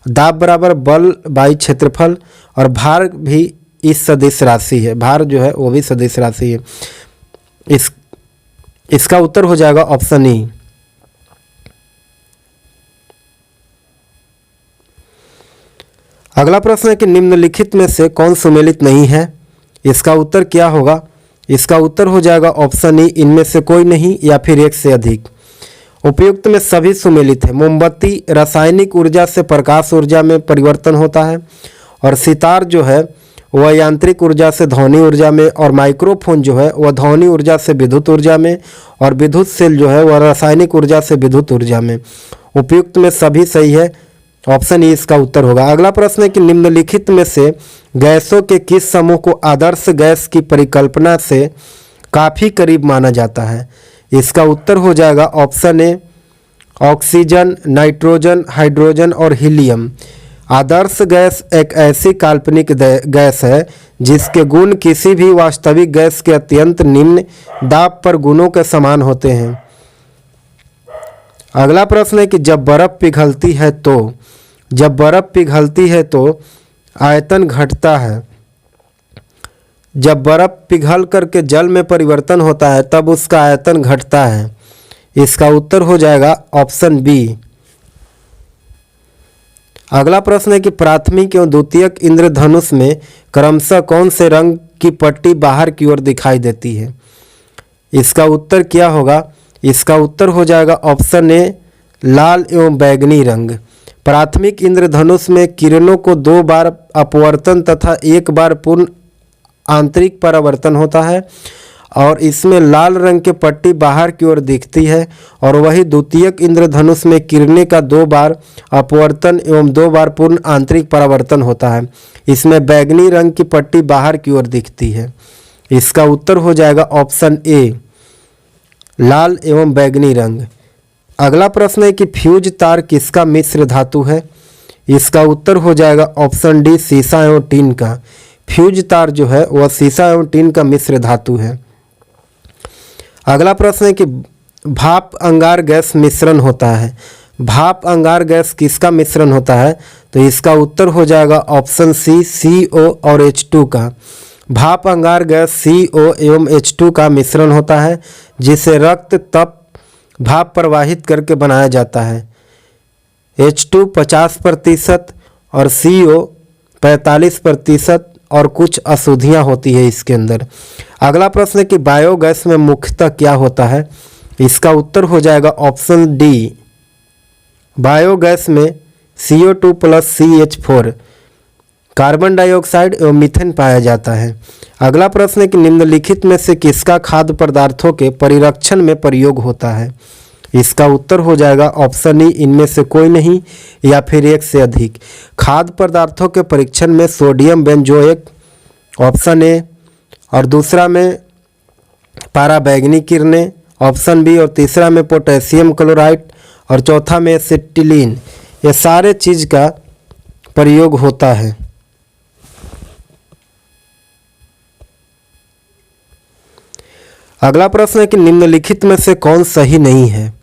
दाब बराबर बल बाई क्षेत्रफल और भार भी इस सदिश राशि है। भार जो है वो भी सदिश राशि है। इसका उत्तर हो जाएगा ऑप्शन ई। अगला प्रश्न है कि निम्नलिखित में से कौन सुमेलित नहीं है? इसका उत्तर क्या होगा? इसका उत्तर हो जाएगा ऑप्शन ई, इनमें से कोई नहीं या फिर एक से अधिक। उपयुक्त में सभी सुमेलित है। मोमबत्ती रासायनिक ऊर्जा से प्रकाश ऊर्जा में परिवर्तन होता है और सितार जो है वह यांत्रिक ऊर्जा से ध्वनि ऊर्जा में, और माइक्रोफोन जो है वह ध्वनि ऊर्जा से विद्युत ऊर्जा में, और विद्युत सेल जो है वह रासायनिक ऊर्जा से विद्युत ऊर्जा में। उपयुक्त में सभी सही है, ऑप्शन ई इसका उत्तर होगा। अगला प्रश्न है कि निम्नलिखित में से गैसों के किस समूह को आदर्श गैस की परिकल्पना से काफ़ी करीब माना जाता है? इसका उत्तर हो जाएगा option A, oxygen, nitrogen, hydrogen और हीलियम। आदर्श गैस एक ऐसी काल्पनिक गैस है जिसके गुण किसी भी वास्तविक गैस के अत्यंत निम्न दाब पर गुणों के समान होते हैं। अगला प्रश्न है कि जब बर्फ पिघलती है तो आयतन घटता है। जब बर्फ पिघल करके जल में परिवर्तन होता है तब उसका आयतन घटता है। इसका उत्तर हो जाएगा ऑप्शन बी। अगला प्रश्न है कि प्राथमिक एवं द्वितीयक इंद्रधनुष में क्रमशः कौन से रंग की पट्टी बाहर की ओर दिखाई देती है। इसका उत्तर क्या होगा। इसका उत्तर हो जाएगा ऑप्शन ए लाल एवं बैगनी रंग। प्राथमिक इंद्रधनुष में किरणों को 2 बार अपवर्तन तथा 1 बार पूर्ण आंतरिक परावर्तन होता है और इसमें लाल रंग की पट्टी बाहर की ओर दिखती है, और वही द्वितीयक इंद्रधनुष में किरणें का 2 बार अपवर्तन एवं 2 बार पूर्ण आंतरिक परावर्तन होता है। इसमें बैगनी रंग की पट्टी बाहर की ओर दिखती है। इसका उत्तर हो जाएगा ऑप्शन ए लाल एवं बैगनी रंग। अगला प्रश्न है कि फ्यूज तार किसका मिश्र धातु है। इसका उत्तर हो जाएगा ऑप्शन डी सीसा एवं टीन का। फ्यूज तार जो है वह सीसा एवं टीन का मिश्र धातु है। अगला प्रश्न है कि भाप अंगार गैस मिश्रण होता है। भाप अंगार गैस किसका मिश्रण होता है, तो इसका उत्तर हो जाएगा ऑप्शन सी CO और H2 का। भाप अंगार गैस CO एवं H2 का मिश्रण होता है जिसे रक्त तप भाप प्रवाहित करके बनाया जाता है। H2 50% और CO 45% और कुछ अशुद्धियाँ होती है इसके अंदर। अगला प्रश्न है कि बायोगैस में मुख्यतः क्या होता है। इसका उत्तर हो जाएगा ऑप्शन डी। बायोगैस में CO2 + CH4 कार्बन डाइऑक्साइड एवं मीथेन पाया जाता है। अगला प्रश्न है कि निम्नलिखित में से किसका खाद्य पदार्थों के परिरक्षण में प्रयोग होता है। इसका उत्तर हो जाएगा ऑप्शन ई इनमें से कोई नहीं या फिर एक से अधिक। खाद्य पदार्थों के परीक्षण में सोडियम बेंजोएट ऑप्शन ए, और दूसरा में पाराबैंगनी किरणें ऑप्शन बी, और तीसरा में पोटेशियम क्लोराइड, और चौथा में एसिटिलीन। ये सारे चीज़ का प्रयोग होता है। अगला प्रश्न है कि निम्नलिखित में से कौन सही नहीं है।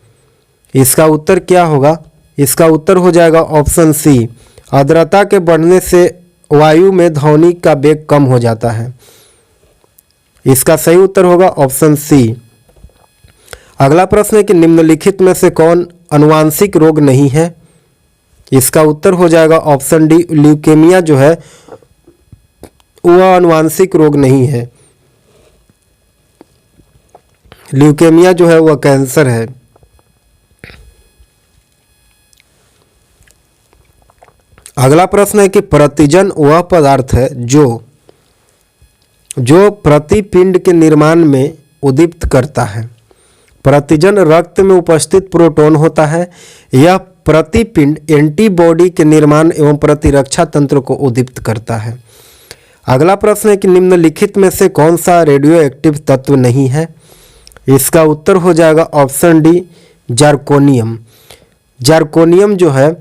इसका उत्तर क्या होगा। इसका उत्तर हो जाएगा ऑप्शन सी। आर्द्रता के बढ़ने से वायु में ध्वनि का वेग कम हो जाता है। इसका सही उत्तर होगा ऑप्शन सी। अगला प्रश्न है कि निम्नलिखित में से कौन अनुवांशिक रोग नहीं है। इसका उत्तर हो जाएगा ऑप्शन डी। ल्यूकेमिया जो है वह अनुवांशिक रोग नहीं है। ल्यूकेमिया जो है वह कैंसर है। अगला प्रश्न है कि प्रतिजन वह पदार्थ है जो प्रतिपिंड के निर्माण में उद्दीप्त करता है। प्रतिजन रक्त में उपस्थित प्रोटॉन होता है। यह प्रतिपिंड एंटीबॉडी के निर्माण एवं प्रतिरक्षा तंत्र को उद्दीप्त करता है। अगला प्रश्न है कि निम्नलिखित में से कौन सा रेडियो एक्टिव तत्व नहीं है। इसका उत्तर हो जाएगा ऑप्शन डी जार्कोनियम। जार्कोनियम जो है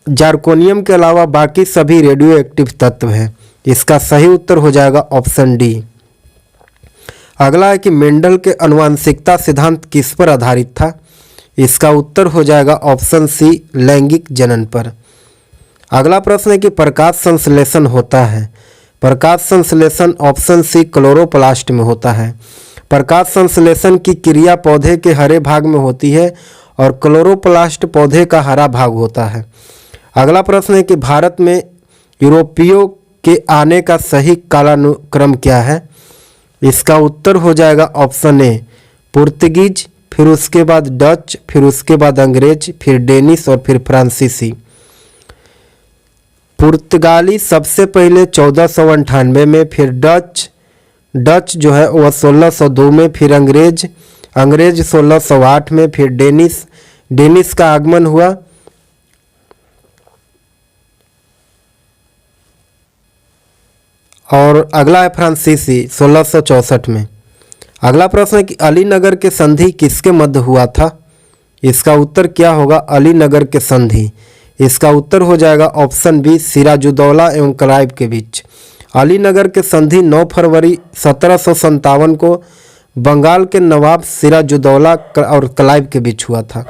जार्कोनियम के अलावा बाकी सभी रेडियो एक्टिव तत्व हैं। इसका सही उत्तर हो जाएगा ऑप्शन डी। अगला है कि मेंडल के आनुवंशिकता सिद्धांत किस पर आधारित था। इसका उत्तर हो जाएगा ऑप्शन सी लैंगिक जनन पर। अगला प्रश्न है कि प्रकाश संश्लेषण होता है। प्रकाश संश्लेषण ऑप्शन सी क्लोरोप्लास्ट में होता है। प्रकाश संश्लेषण की क्रिया पौधे के हरे भाग में होती है और क्लोरोप्लास्ट पौधे का हरा भाग होता है। अगला प्रश्न है कि भारत में यूरोपियों के आने का सही कालानुक्रम क्या है। इसका उत्तर हो जाएगा ऑप्शन ए पुर्तगीज, फिर उसके बाद डच, फिर उसके बाद अंग्रेज, फिर डेनिश और फिर फ्रांसीसी। पुर्तगाली सबसे पहले 1498 में, फिर डच जो है वह 1602 में, फिर अंग्रेज 1608 में, फिर डेनिश का आगमन हुआ और अगला है फ्रांसीसी 1664 में। अगला प्रश्न है कि अलीनगर के संधि किसके मध्य हुआ था। इसका उत्तर क्या होगा। अलीनगर के संधि इसका उत्तर हो जाएगा ऑप्शन बी सिराजुद्दौला एवं क्लाइव के बीच। अलीनगर के संधि 9 फरवरी 1757 को बंगाल के नवाब सिराजुद्दौला और क्लाइव के बीच हुआ था।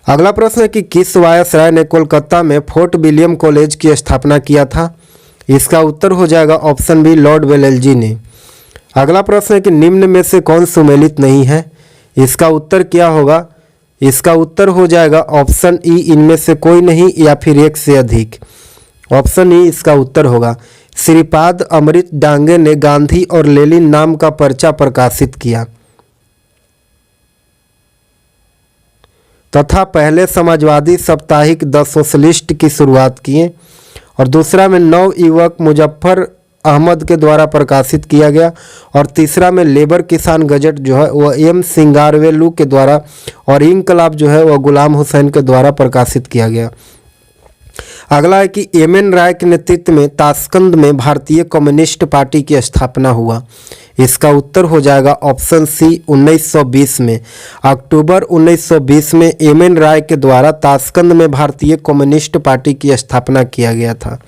अगला प्रश्न है कि किस वायसराय ने कोलकाता में फोर्ट विलियम कॉलेज की स्थापना किया था? इसका उत्तर हो जाएगा ऑप्शन बी लॉर्ड वेलेस्ली ने। अगला प्रश्न है कि निम्न में से कौन सुमेलित नहीं है? इसका उत्तर क्या होगा? इसका उत्तर हो जाएगा ऑप्शन ई इनमें से कोई नहीं या फिर एक से अधिक। ऑप्शन ई इसका उत्तर होगा। श्रीपाद अमृत डांगे ने गांधी और लेनिन नाम का पर्चा प्रकाशित किया तथा पहले समाजवादी साप्ताहिक द सोशलिस्ट की शुरुआत किए और दूसरा में नव युवक मुजफ्फर अहमद के द्वारा प्रकाशित किया गया और तीसरा में लेबर किसान गजट जो है वह एम सिंगारवेलू के द्वारा और इनकलाब जो है वह गुलाम हुसैन के द्वारा प्रकाशित किया गया। अगला है कि एम एन राय के नेतृत्व में ताशकंद में भारतीय कम्युनिस्ट पार्टी की स्थापना हुआ। इसका उत्तर हो जाएगा ऑप्शन सी 1920 में। अक्टूबर 1920 में एम एन राय के द्वारा ताशकंद में भारतीय कम्युनिस्ट पार्टी की स्थापना किया गया था।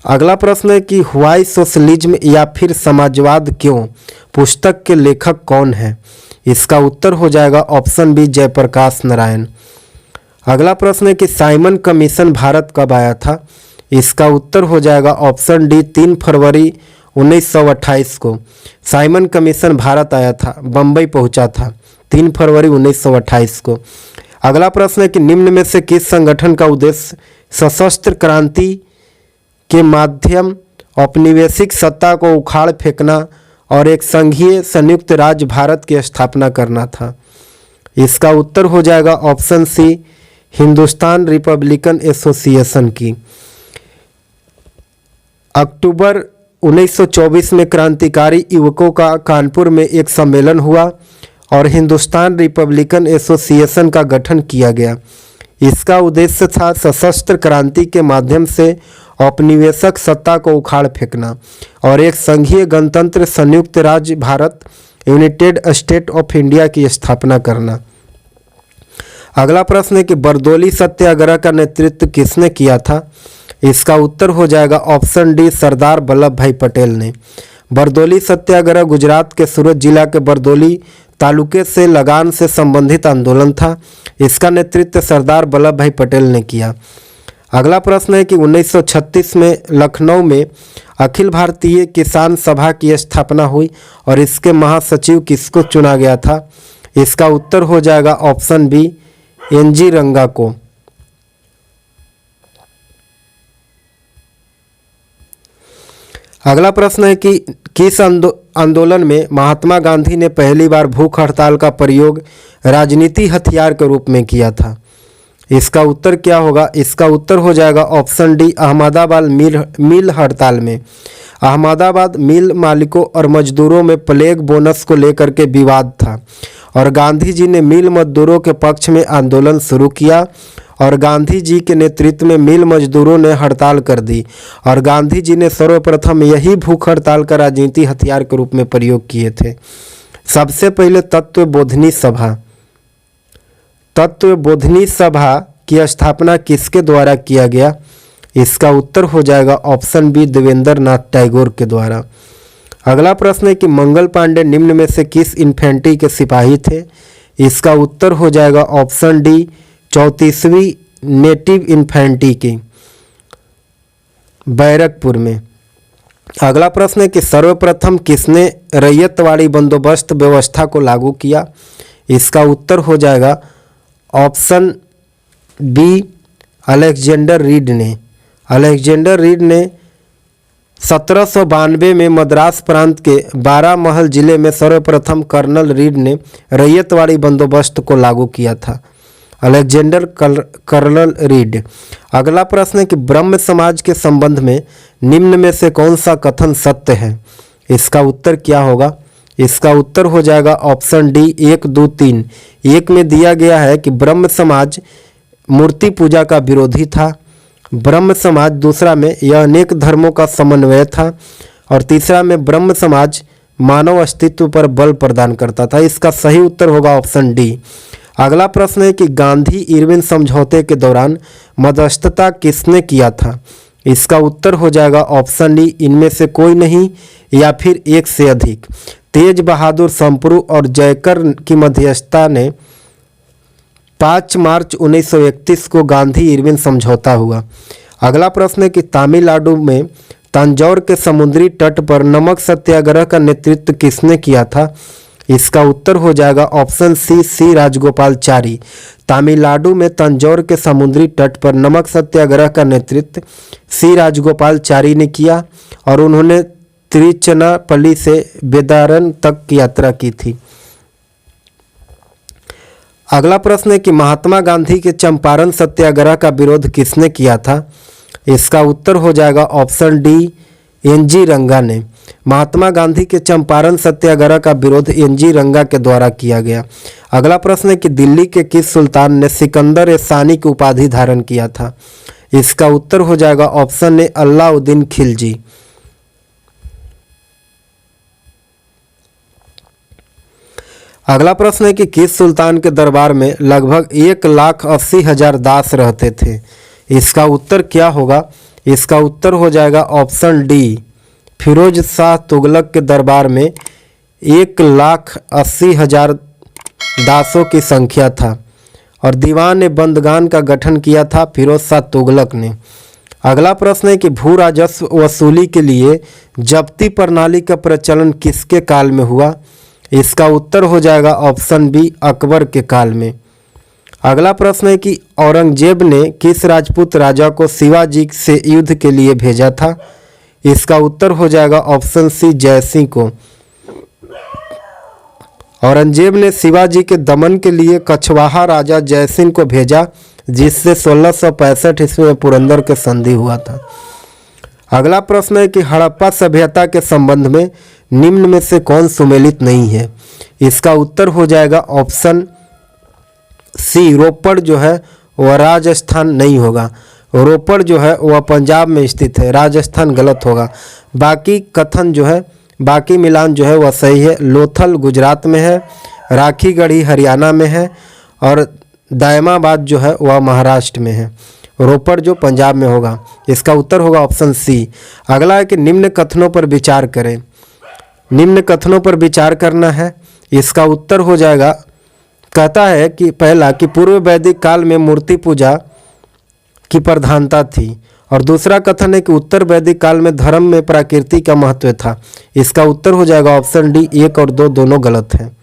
अगला प्रश्न है कि व्हाई सोशलिज्म या फिर समाजवाद क्यों पुस्तक के लेखक कौन है? इसका उत्तर हो जाएगा ऑप्शन बी जयप्रकाश नारायण। अगला प्रश्न है कि साइमन कमीशन भारत कब आया था? इसका उत्तर हो जाएगा ऑप्शन डी 3 फरवरी 1928 को साइमन कमीशन भारत आया था, बम्बई पहुंचा था 3 फरवरी 1928 को। अगला प्रश्न है कि निम्न में से किस संगठन का उद्देश्य सशस्त्र क्रांति के माध्यम औपनिवेशिक सत्ता को उखाड़ फेंकना और एक संघीय संयुक्त राज्य भारत की स्थापना करना था? इसका उत्तर हो जाएगा option C Hindustan republican association की। अक्टूबर 1924 में क्रांतिकारी युवकों का कानपुर में एक सम्मेलन हुआ और हिंदुस्तान रिपब्लिकन एसोसिएशन का गठन किया गया। इसका उद्देश्य था सशस्त्र क्रांति के माध्यम से औपनिवेशिक सत्ता को उखाड़ फेंकना और एक संघीय गणतंत्र संयुक्त राज्य Bharat United state of India की स्थापना करना। अगला प्रश्न है कि बरदौली सत्याग्रह का नेतृत्व किसने किया था? इसका उत्तर हो जाएगा ऑप्शन डी सरदार वल्लभ भाई पटेल ने। बरदौली सत्याग्रह गुजरात के सूरत जिला के बरदौली तालुके से लगान से संबंधित आंदोलन था। इसका नेतृत्व सरदार वल्लभ भाई पटेल ने किया। अगला प्रश्न है कि 1936 में लखनऊ में अखिल भारतीय किसान सभा की स्थापना हुई और इसके महासचिव किसको चुना गया था? इसका उत्तर हो जाएगा ऑप्शन बी एनजी रंगा को। अगला प्रश्न है कि किस आंदोलन में महात्मा गांधी ने पहली बार भूख हड़ताल का प्रयोग राजनीति हथियार के रूप में किया था? इसका उत्तर क्या होगा? इसका उत्तर हो जाएगा ऑप्शन डी अहमदाबाद मिल हड़ताल में। अहमदाबाद मिल मालिकों और मजदूरों में प्लेग बोनस को लेकर के विवाद था और गांधी जी ने मिल मजदूरों के पक्ष में आंदोलन शुरू किया और गांधी जी के नेतृत्व में मिल मजदूरों ने हड़ताल कर दी और गांधी जी ने सर्वप्रथम यही भूख हड़ताल का राजनीति हथियार के रूप में प्रयोग किए थे। सबसे पहले तत्वबोधिनी सभा की स्थापना किसके द्वारा किया गया? इसका उत्तर हो जाएगा ऑप्शन बी देवेंद्र नाथ टैगोर के द्वारा। अगला प्रश्न है कि मंगल पांडे निम्न में से किस इन्फेंट्री के सिपाही थे? इसका उत्तर हो जाएगा ऑप्शन डी 34वीं नेटिव इन्फेंट्री की बैरकपुर में। अगला प्रश्न है कि सर्वप्रथम किसने रैयतवाड़ी बंदोबस्त व्यवस्था को लागू किया? इसका उत्तर हो जाएगा ऑप्शन बी अलेक्जेंडर रीड ने। अलेक्जेंडर रीड ने 1792 में मद्रास प्रांत के बारामहल जिले में सर्वप्रथम कर्नल रीड ने रैयतवाड़ी बंदोबस्त को लागू किया था। Alexander colonel Reed. अगला प्रश्न है कि ब्रह्म समाज के संबंध में निम्न में से कौन सा कथन सत्य है? इसका उत्तर क्या होगा? इसका उत्तर हो जाएगा ऑप्शन डी 1, 2, 3। एक में दिया गया है कि ब्रह्म समाज मूर्ति पूजा का विरोधी था। ब्रह्म समाज दूसरा में यह अनेक धर्मों का समन्वय था और तीसरा में ब्रह्म समाज मानव अस्तित्व पर बल प्रदान करता था। इसका सही उत्तर होगा ऑप्शन डी। अगला प्रश्न है कि गांधी इरविन समझौते के दौरान मध्यस्थता किसने किया था? इसका उत्तर हो जाएगा ऑप्शन डी, इनमें से कोई नहीं या फिर एक से अधिक। तेज बहादुर संप्रू और जयकर की मध्यस्थता ने 5 मार्च 1931 को गांधी इरविन समझौता हुआ। अगला प्रश्न है कि तमिलनाडु में तंजौर के समुद्री तट पर नमक सत्याग्रह का नेतृत्व किसने किया था? इसका उत्तर हो जाएगा ऑप्शन सी, सी राजगोपालाचारी। तमिलनाडु में तंजौर के समुद्री तट पर नमक सत्याग्रह का नेतृत्व सी राजगोपालाचारी ने किया और उन्होंने तिरुचिरापल्ली से वेदारण्य तक की यात्रा की थी। अगला प्रश्न है कि महात्मा गांधी के चंपारण सत्याग्रह का विरोध किसने किया था? इसका उत्तर हो जाएगा ऑप्शन डी, एन.जी. रंगा ने। महात्मा गांधी के चंपारण सत्याग्रह का विरोध एन.जी. रंगा के द्वारा किया गया। अगला प्रश्न है कि दिल्ली के किस सुल्तान ने सिकंदर-ए-सानी की उपाधि धारण किया था? इसका उत्तर हो जाएगा ऑप्शन ए, अलाउद्दीन खिलजी। अगला प्रश्न है कि किस सुल्तान के दरबार में लगभग 1,80,000 दास रहते थे? इसका उत्तर क्या होगा? इसका उत्तर हो जाएगा ऑप्शन डी, फिरोज शाह तुगलक के दरबार में 1,80,000 दासों की संख्या था और दीवान बंदगान का गठन किया था फिरोज शाह तुगलक ने। अगला प्रश्न है कि भू राजस्व वसूली के लिए जब्ती प्रणाली का प्रचलन किसके काल में हुआ? इसका उत्तर हो जाएगा ऑप्शन बी, अकबर के काल में। अगला प्रश्न है कि औरंगजेब ने किस राजपूत राजा को शिवाजी से युद्ध के लिए भेजा था? इसका उत्तर हो जाएगा ऑप्शन सी, जयसिंह को। औरंगजेब ने शिवाजी के दमन के लिए कछवाहा राजा जयसिंह को भेजा, जिससे 1665 ईस्वी में पुरंदर के संधि हुआ था। अगला प्रश्न है कि हड़प्पा सभ्यता के संबंध में निम्न में से कौन सुमेलित नहीं है? इसका उत्तर हो जाएगा ऑप्शन सी, रोपड़ जो है वह राजस्थान नहीं होगा। रोपड़ जो है वह पंजाब में स्थित है, राजस्थान गलत होगा। बाकी कथन जो है, बाकी मिलान जो है वह सही है। लोथल गुजरात में है, राखीगढ़ी हरियाणा में है और दायमाबाद जो है वह महाराष्ट्र में है। रोपड़ जो पंजाब में होगा। इसका उत्तर होगा ऑप्शन सी। अगला है कि निम्न कथनों पर विचार करें। निम्न कथनों पर विचार करना है। इसका उत्तर हो जाएगा, कहता है कि पहला कि पूर्व वैदिक काल में मूर्ति पूजा की प्रधानता थी और दूसरा कथन है कि उत्तर वैदिक काल में धर्म में प्रकृति का महत्व था। इसका उत्तर हो जाएगा ऑप्शन डी, 1 और 2 दोनों गलत हैं।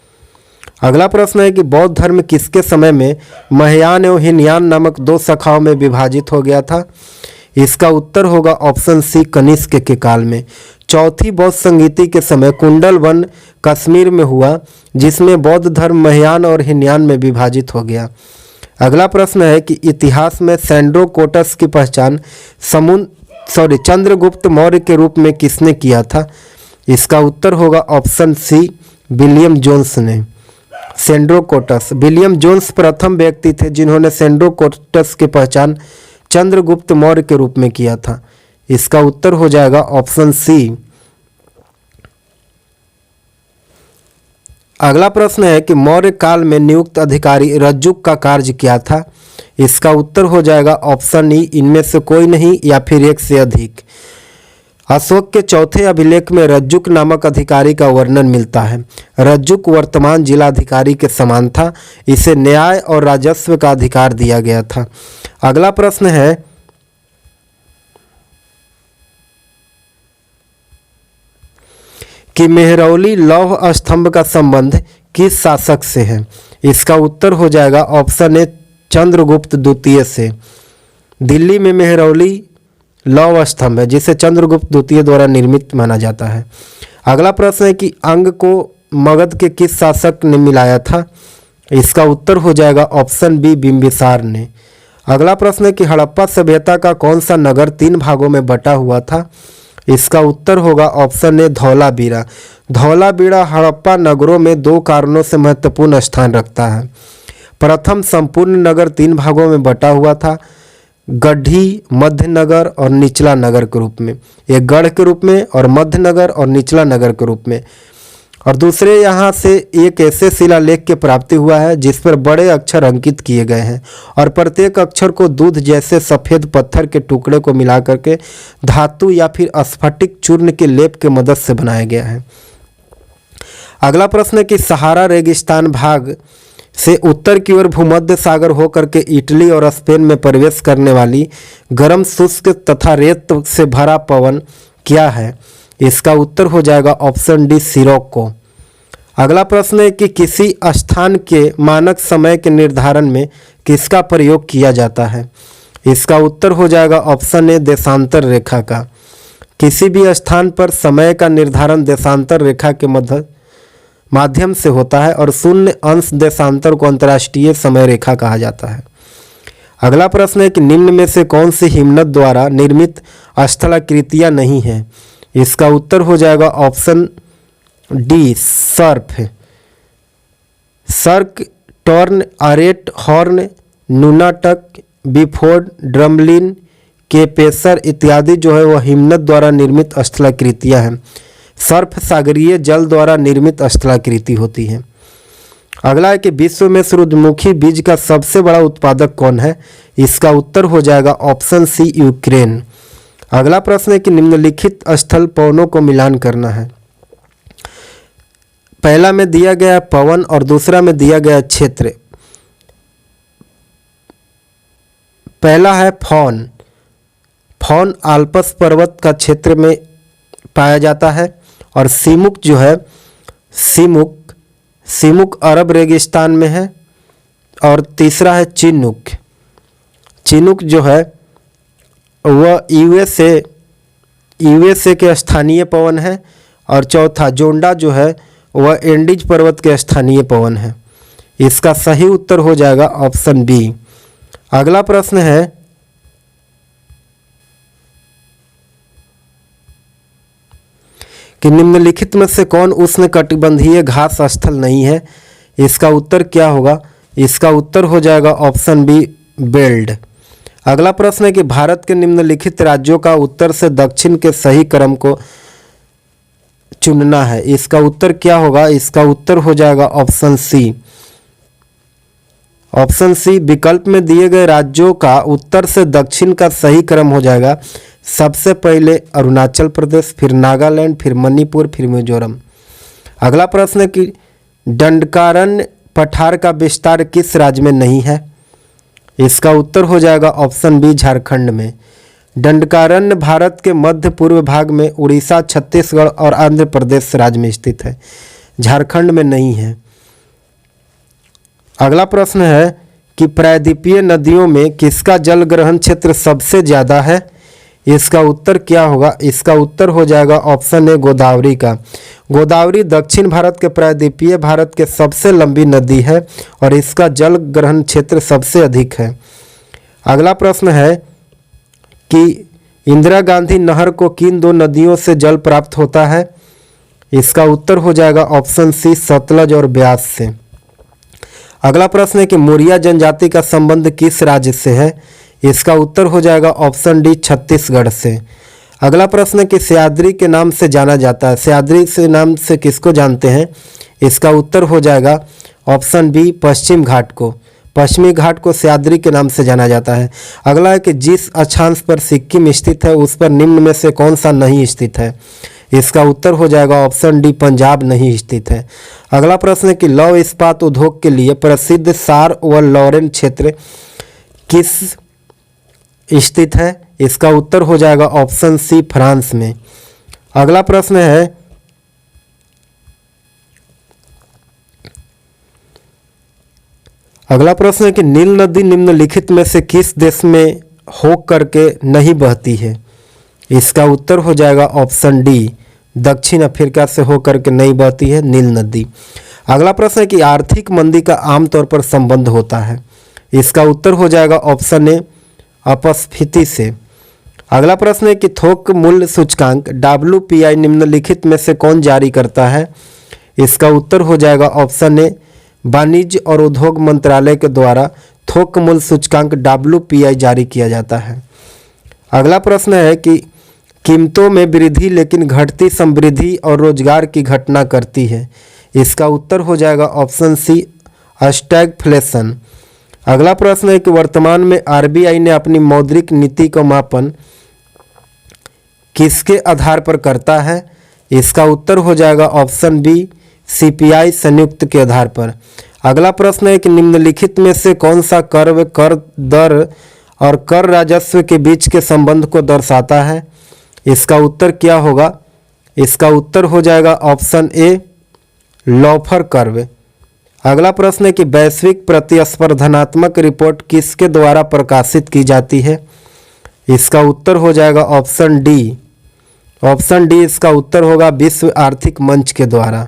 अगला प्रश्न है कि बौद्ध धर्म किसके समय में महायान एवं हीनयान नामक 2 शाखाओं में विभाजित हो गया था? इसका उत्तर होगा ऑप्शन सी, कनिष्क के काल में। चौथी बौद्ध संगीति के समय कुंडल वन कश्मीर में हुआ, जिसमें बौद्ध धर्म महायान और हीनयान में विभाजित हो गया। अगला प्रश्न है कि इतिहास में सैंड्रोकोटस की पहचान चंद्रगुप्त मौर्य के रूप में किसने किया था? इसका उत्तर होगा ऑप्शन सी, विलियम जोन्स ने। सैंड्रोकोटस, विलियम जोन्स प्रथम व्यक्ति थे जिन्होंने सैंड्रोकोटस की पहचान चंद्रगुप्त मौर्य के रूप में किया था। इसका उत्तर हो जाएगा ऑप्शन सी। अगला प्रश्न है कि मौर्य काल में नियुक्त अधिकारी रज्जुक का कार्य क्या था? इसका उत्तर हो जाएगा ऑप्शन ई, इनमें से कोई नहीं या फिर एक से अधिक। अशोक के चौथे अभिलेख में रज्जुक नामक अधिकारी का वर्णन मिलता है। रज्जुक वर्तमान जिलाधिकारी के समान था। इसे न्याय और राजस्व का अधिकार दिया गया था। अगला प्रश्न है कि मेहरौली लौह स्तंभ का संबंध किस शासक से है? इसका उत्तर हो जाएगा ऑप्शन ए, चंद्रगुप्त द्वितीय से। दिल्ली में मेहरौली लौह स्तंभ है जिसे चंद्रगुप्त द्वितीय द्वारा निर्मित माना जाता है। अगला प्रश्न है कि अंग को मगध के किस शासक ने मिलाया था? इसका उत्तर हो जाएगा ऑप्शन बी, बिंबिसार ने। अगला प्रश्न है कि हड़प्पा सभ्यता का कौन सा नगर 3 भागों में बटा हुआ था? इसका उत्तर होगा ऑप्शन ए, धौलावीरा। धौलावीरा हड़प्पा नगरों में 2 कारणों से महत्वपूर्ण स्थान रखता है। प्रथम, संपूर्ण नगर 3 भागों में बटा हुआ था, गढ़ी, मध्य नगर और निचला नगर के रूप में। एक गढ़ के रूप में और मध्य नगर और निचला नगर के रूप में। और दूसरे यहाँ से एक ऐसे शिलालेख की प्राप्ति हुआ है जिस पर बड़े अक्षर अंकित किए गए हैं और प्रत्येक अक्षर को दूध जैसे सफ़ेद पत्थर के टुकड़े को मिला करके धातु या फिर स्फटिक चूर्ण के लेप के मदद से बनाया गया है। अगला प्रश्न है कि सहारा रेगिस्तान भाग से उत्तर की ओर भूमध्य सागर होकर के इटली और स्पेन में प्रवेश करने वाली गर्म शुष्क तथा रेत से भरा पवन क्या है? इसका उत्तर हो जाएगा ऑप्शन डी सिरोको। अगला प्रश्न है कि किसी स्थान के मानक समय के निर्धारण में किसका प्रयोग किया जाता है? इसका उत्तर हो जाएगा ऑप्शन ए देशांतर रेखा का। किसी भी स्थान पर समय का निर्धारण देशांतर रेखा के माध्यम से होता है और शून्य अंश देशांतर को अंतर्राष्ट्रीय समय रेखा कहा जाता है। अगला प्रश्न है कि निम्न में से कौन सी हिमनद द्वारा निर्मित स्थलाकृतियाँ नहीं है? इसका उत्तर हो जाएगा ऑप्शन डी सर्फ। सर्क, टॉर्न, आरेट, हॉर्न, नूनाटक, बिफोर्ड, ड्रमलिन, केपेसर इत्यादि जो है वह हिमनद द्वारा निर्मित स्थलाकृतियाँ हैं। सर्फ सागरीय जल द्वारा निर्मित स्थलाकृति होती है। अगला है कि विश्व में सूरजमुखी बीज का सबसे बड़ा उत्पादक कौन है? इसका उत्तर हो जाएगा ऑप्शन सी यूक्रेन। अगला प्रश्न है कि निम्नलिखित स्थल पवनों को मिलान करना है। पहला में दिया गया पवन और दूसरा में दिया गया क्षेत्र। पहला है फॉन। फॉन आल्प्स पर्वत का क्षेत्र में पाया जाता है और सीमुक जो है सीमुक अरब रेगिस्तान में है। और तीसरा है चिनुक। चिनुक जो है वह यूएसए के स्थानीय पवन है। और चौथा जोंडा जो है वह एंडीज पर्वत के स्थानीय पवन है। इसका सही उत्तर हो जाएगा ऑप्शन बी। अगला प्रश्न है कि निम्नलिखित में से कौन उष्णकटिबंधीय घास स्थल नहीं है? इसका उत्तर क्या होगा? इसका उत्तर हो जाएगा ऑप्शन बी बेल्ट। अगला प्रश्न है कि भारत के निम्नलिखित राज्यों का उत्तर से दक्षिण के सही क्रम को चुनना है। इसका उत्तर क्या होगा? इसका उत्तर हो जाएगा ऑप्शन सी। ऑप्शन सी विकल्प में दिए गए राज्यों का उत्तर से दक्षिण का सही क्रम हो जाएगा सबसे पहले अरुणाचल प्रदेश, फिर नागालैंड, फिर मणिपुर, फिर मिजोरम। अगला प्रश्न है कि दंडकारण्य पठार का विस्तार किस राज्य में नहीं है? इसका उत्तर हो जाएगा ऑप्शन बी झारखंड में। दंडकारण्य भारत के मध्य पूर्व भाग में उड़ीसा, छत्तीसगढ़ और आंध्र प्रदेश राज्य में स्थित है, झारखंड में नहीं है। अगला प्रश्न है कि प्रायद्वीपीय नदियों में किसका जल ग्रहण क्षेत्र सबसे ज़्यादा है? इसका उत्तर क्या होगा? इसका उत्तर हो जाएगा ऑप्शन ए गोदावरी का। गोदावरी दक्षिण भारत के प्रायद्वीपीय भारत के सबसे लंबी नदी है और इसका जल ग्रहण क्षेत्र सबसे अधिक है। अगला प्रश्न है कि इंदिरा गांधी नहर को किन दो नदियों से जल प्राप्त होता है? इसका उत्तर हो जाएगा ऑप्शन सी सतलज और ब्यास से। अगला प्रश्न है कि मौर्य जनजाति का संबंध किस राज्य से है? इसका उत्तर हो जाएगा ऑप्शन डी छत्तीसगढ़ से। अगला प्रश्न है कि सह्याद्री के नाम से जाना जाता है, सह्याद्री से नाम से किसको जानते हैं? इसका उत्तर हो जाएगा ऑप्शन बी पश्चिम घाट को। पश्चिमी घाट को सह्याद्री के नाम से जाना जाता है। अगला है कि जिस अक्षांश पर सिक्किम स्थित है उस पर निम्न में से कौन सा नहीं स्थित है? इसका उत्तर हो जाएगा ऑप्शन डी पंजाब नहीं स्थित है। अगला प्रश्न है कि लौह इस्पात उद्योग के लिए प्रसिद्ध सार व लॉरेन क्षेत्र किस स्थित है? इसका उत्तर हो जाएगा ऑप्शन सी फ्रांस में। अगला प्रश्न है कि नील नदी निम्नलिखित में से किस देश में हो करके नहीं बहती है? इसका उत्तर हो जाएगा ऑप्शन डी दक्षिण अफ्रीका से होकर के नहीं बहती है नील नदी। अगला प्रश्न है कि आर्थिक मंदी का आमतौर पर संबंध होता है। इसका उत्तर हो जाएगा ऑप्शन ए अपस्फीति से। अगला प्रश्न है कि थोक मूल्य सूचकांक WPI निम्नलिखित में से कौन जारी करता है? इसका उत्तर हो जाएगा ऑप्शन ए वाणिज्य और उद्योग मंत्रालय के द्वारा थोक मूल्य सूचकांक WPI जारी किया जाता है। अगला प्रश्न है कि कीमतों में वृद्धि लेकिन घटती समृद्धि और रोजगार की घटना करती है? इसका उत्तर हो जाएगा ऑप्शन सी, स्टैगफ्लेशन। अगला प्रश्न है कि वर्तमान में आरबीआई ने अपनी मौद्रिक नीति का मापन किसके आधार पर करता है? इसका उत्तर हो जाएगा ऑप्शन बी, सीपीआई संयुक्त के आधार पर। अगला प्रश्न है कि निम्नलिखित में से कौन सा कर्व कर दर और कर राजस्व के बीच के संबंध को दर्शाता है? इसका उत्तर क्या होगा? इसका उत्तर हो जाएगा ऑप्शन ए, लॉफर कर्व। अगला प्रश्न है कि वैश्विक प्रतिस्पर्धात्मक रिपोर्ट किसके द्वारा प्रकाशित की जाती है? इसका उत्तर हो जाएगा ऑप्शन डी। ऑप्शन डी इसका उत्तर होगा विश्व आर्थिक मंच के द्वारा।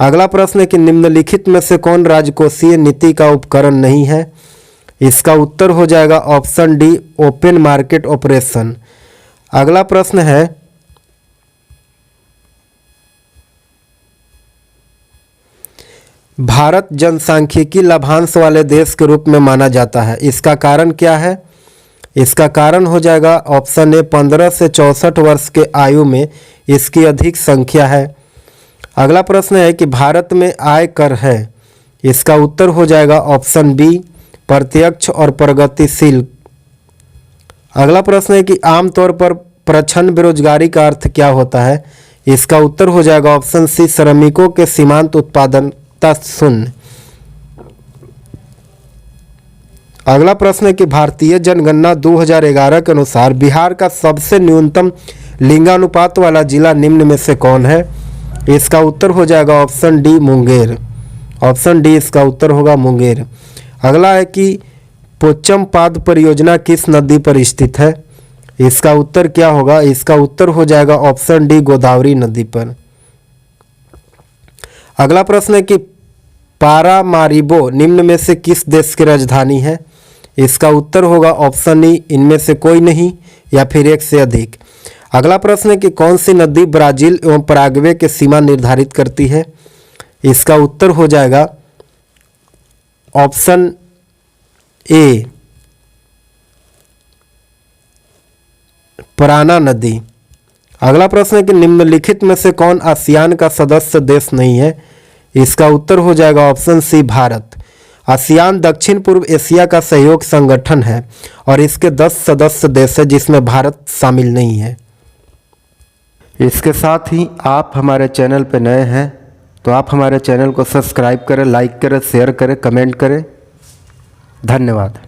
अगला प्रश्न है कि निम्नलिखित में से कौन राजकोषीय नीति का उपकरण नहीं है? इसका उत्तर हो जाएगा option D, open market operation. अगला प्रश्न है भारत जनसांख्यिकी लाभांश वाले देश के रूप में माना जाता है, इसका कारण क्या है? इसका कारण हो जाएगा ऑप्शन ए, 15 से 64 वर्ष के आयु में इसकी अधिक संख्या है। अगला प्रश्न है कि भारत में आय कर है, इसका उत्तर हो जाएगा ऑप्शन बी, प्रत्यक्ष और प्रगतिशील। अगला प्रश्न है कि आमतौर पर प्रच्छन्न बेरोजगारी का अर्थ क्या होता है? इसका उत्तर हो जाएगा ऑप्शन सी, श्रमिकों के सीमांत उत्पादकता शून्य। अगला प्रश्न है कि भारतीय जनगणना 2011 के अनुसार बिहार का सबसे न्यूनतम लिंगानुपात वाला जिला निम्न में से कौन है? इसका उत्तर हो जाएगा option D, Munger. Option D इसका उत्तर होगा मुंगेर। अगला है कि पोचमपाद परियोजना किस नदी पर स्थित है? इसका उत्तर क्या होगा? इसका उत्तर हो जाएगा ऑप्शन डी, गोदावरी नदी पर। अगला प्रश्न है कि पारामारिबो निम्न में से किस देश की राजधानी है? इसका उत्तर होगा ऑप्शन ई, इनमें से कोई नहीं या फिर एक से अधिक। अगला प्रश्न है कि कौन सी नदी ब्राजील एवं पराग्वे के सीमा निर्धारित करती है? इसका उत्तर हो जाएगा ऑप्शन ए, पराना नदी। अगला प्रश्न है कि निम्नलिखित में से कौन आसियान का सदस्य देश नहीं है? इसका उत्तर हो जाएगा ऑप्शन सी, भारत। आसियान दक्षिण पूर्व एशिया का सहयोग संगठन है और इसके 10 सदस्य देश है जिसमें भारत शामिल नहीं है। इसके साथ ही आप हमारे चैनल पर नए हैं तो आप हमारे चैनल को सब्सक्राइब करें, लाइक करें, शेयर करें, कमेंट करें। धन्यवाद।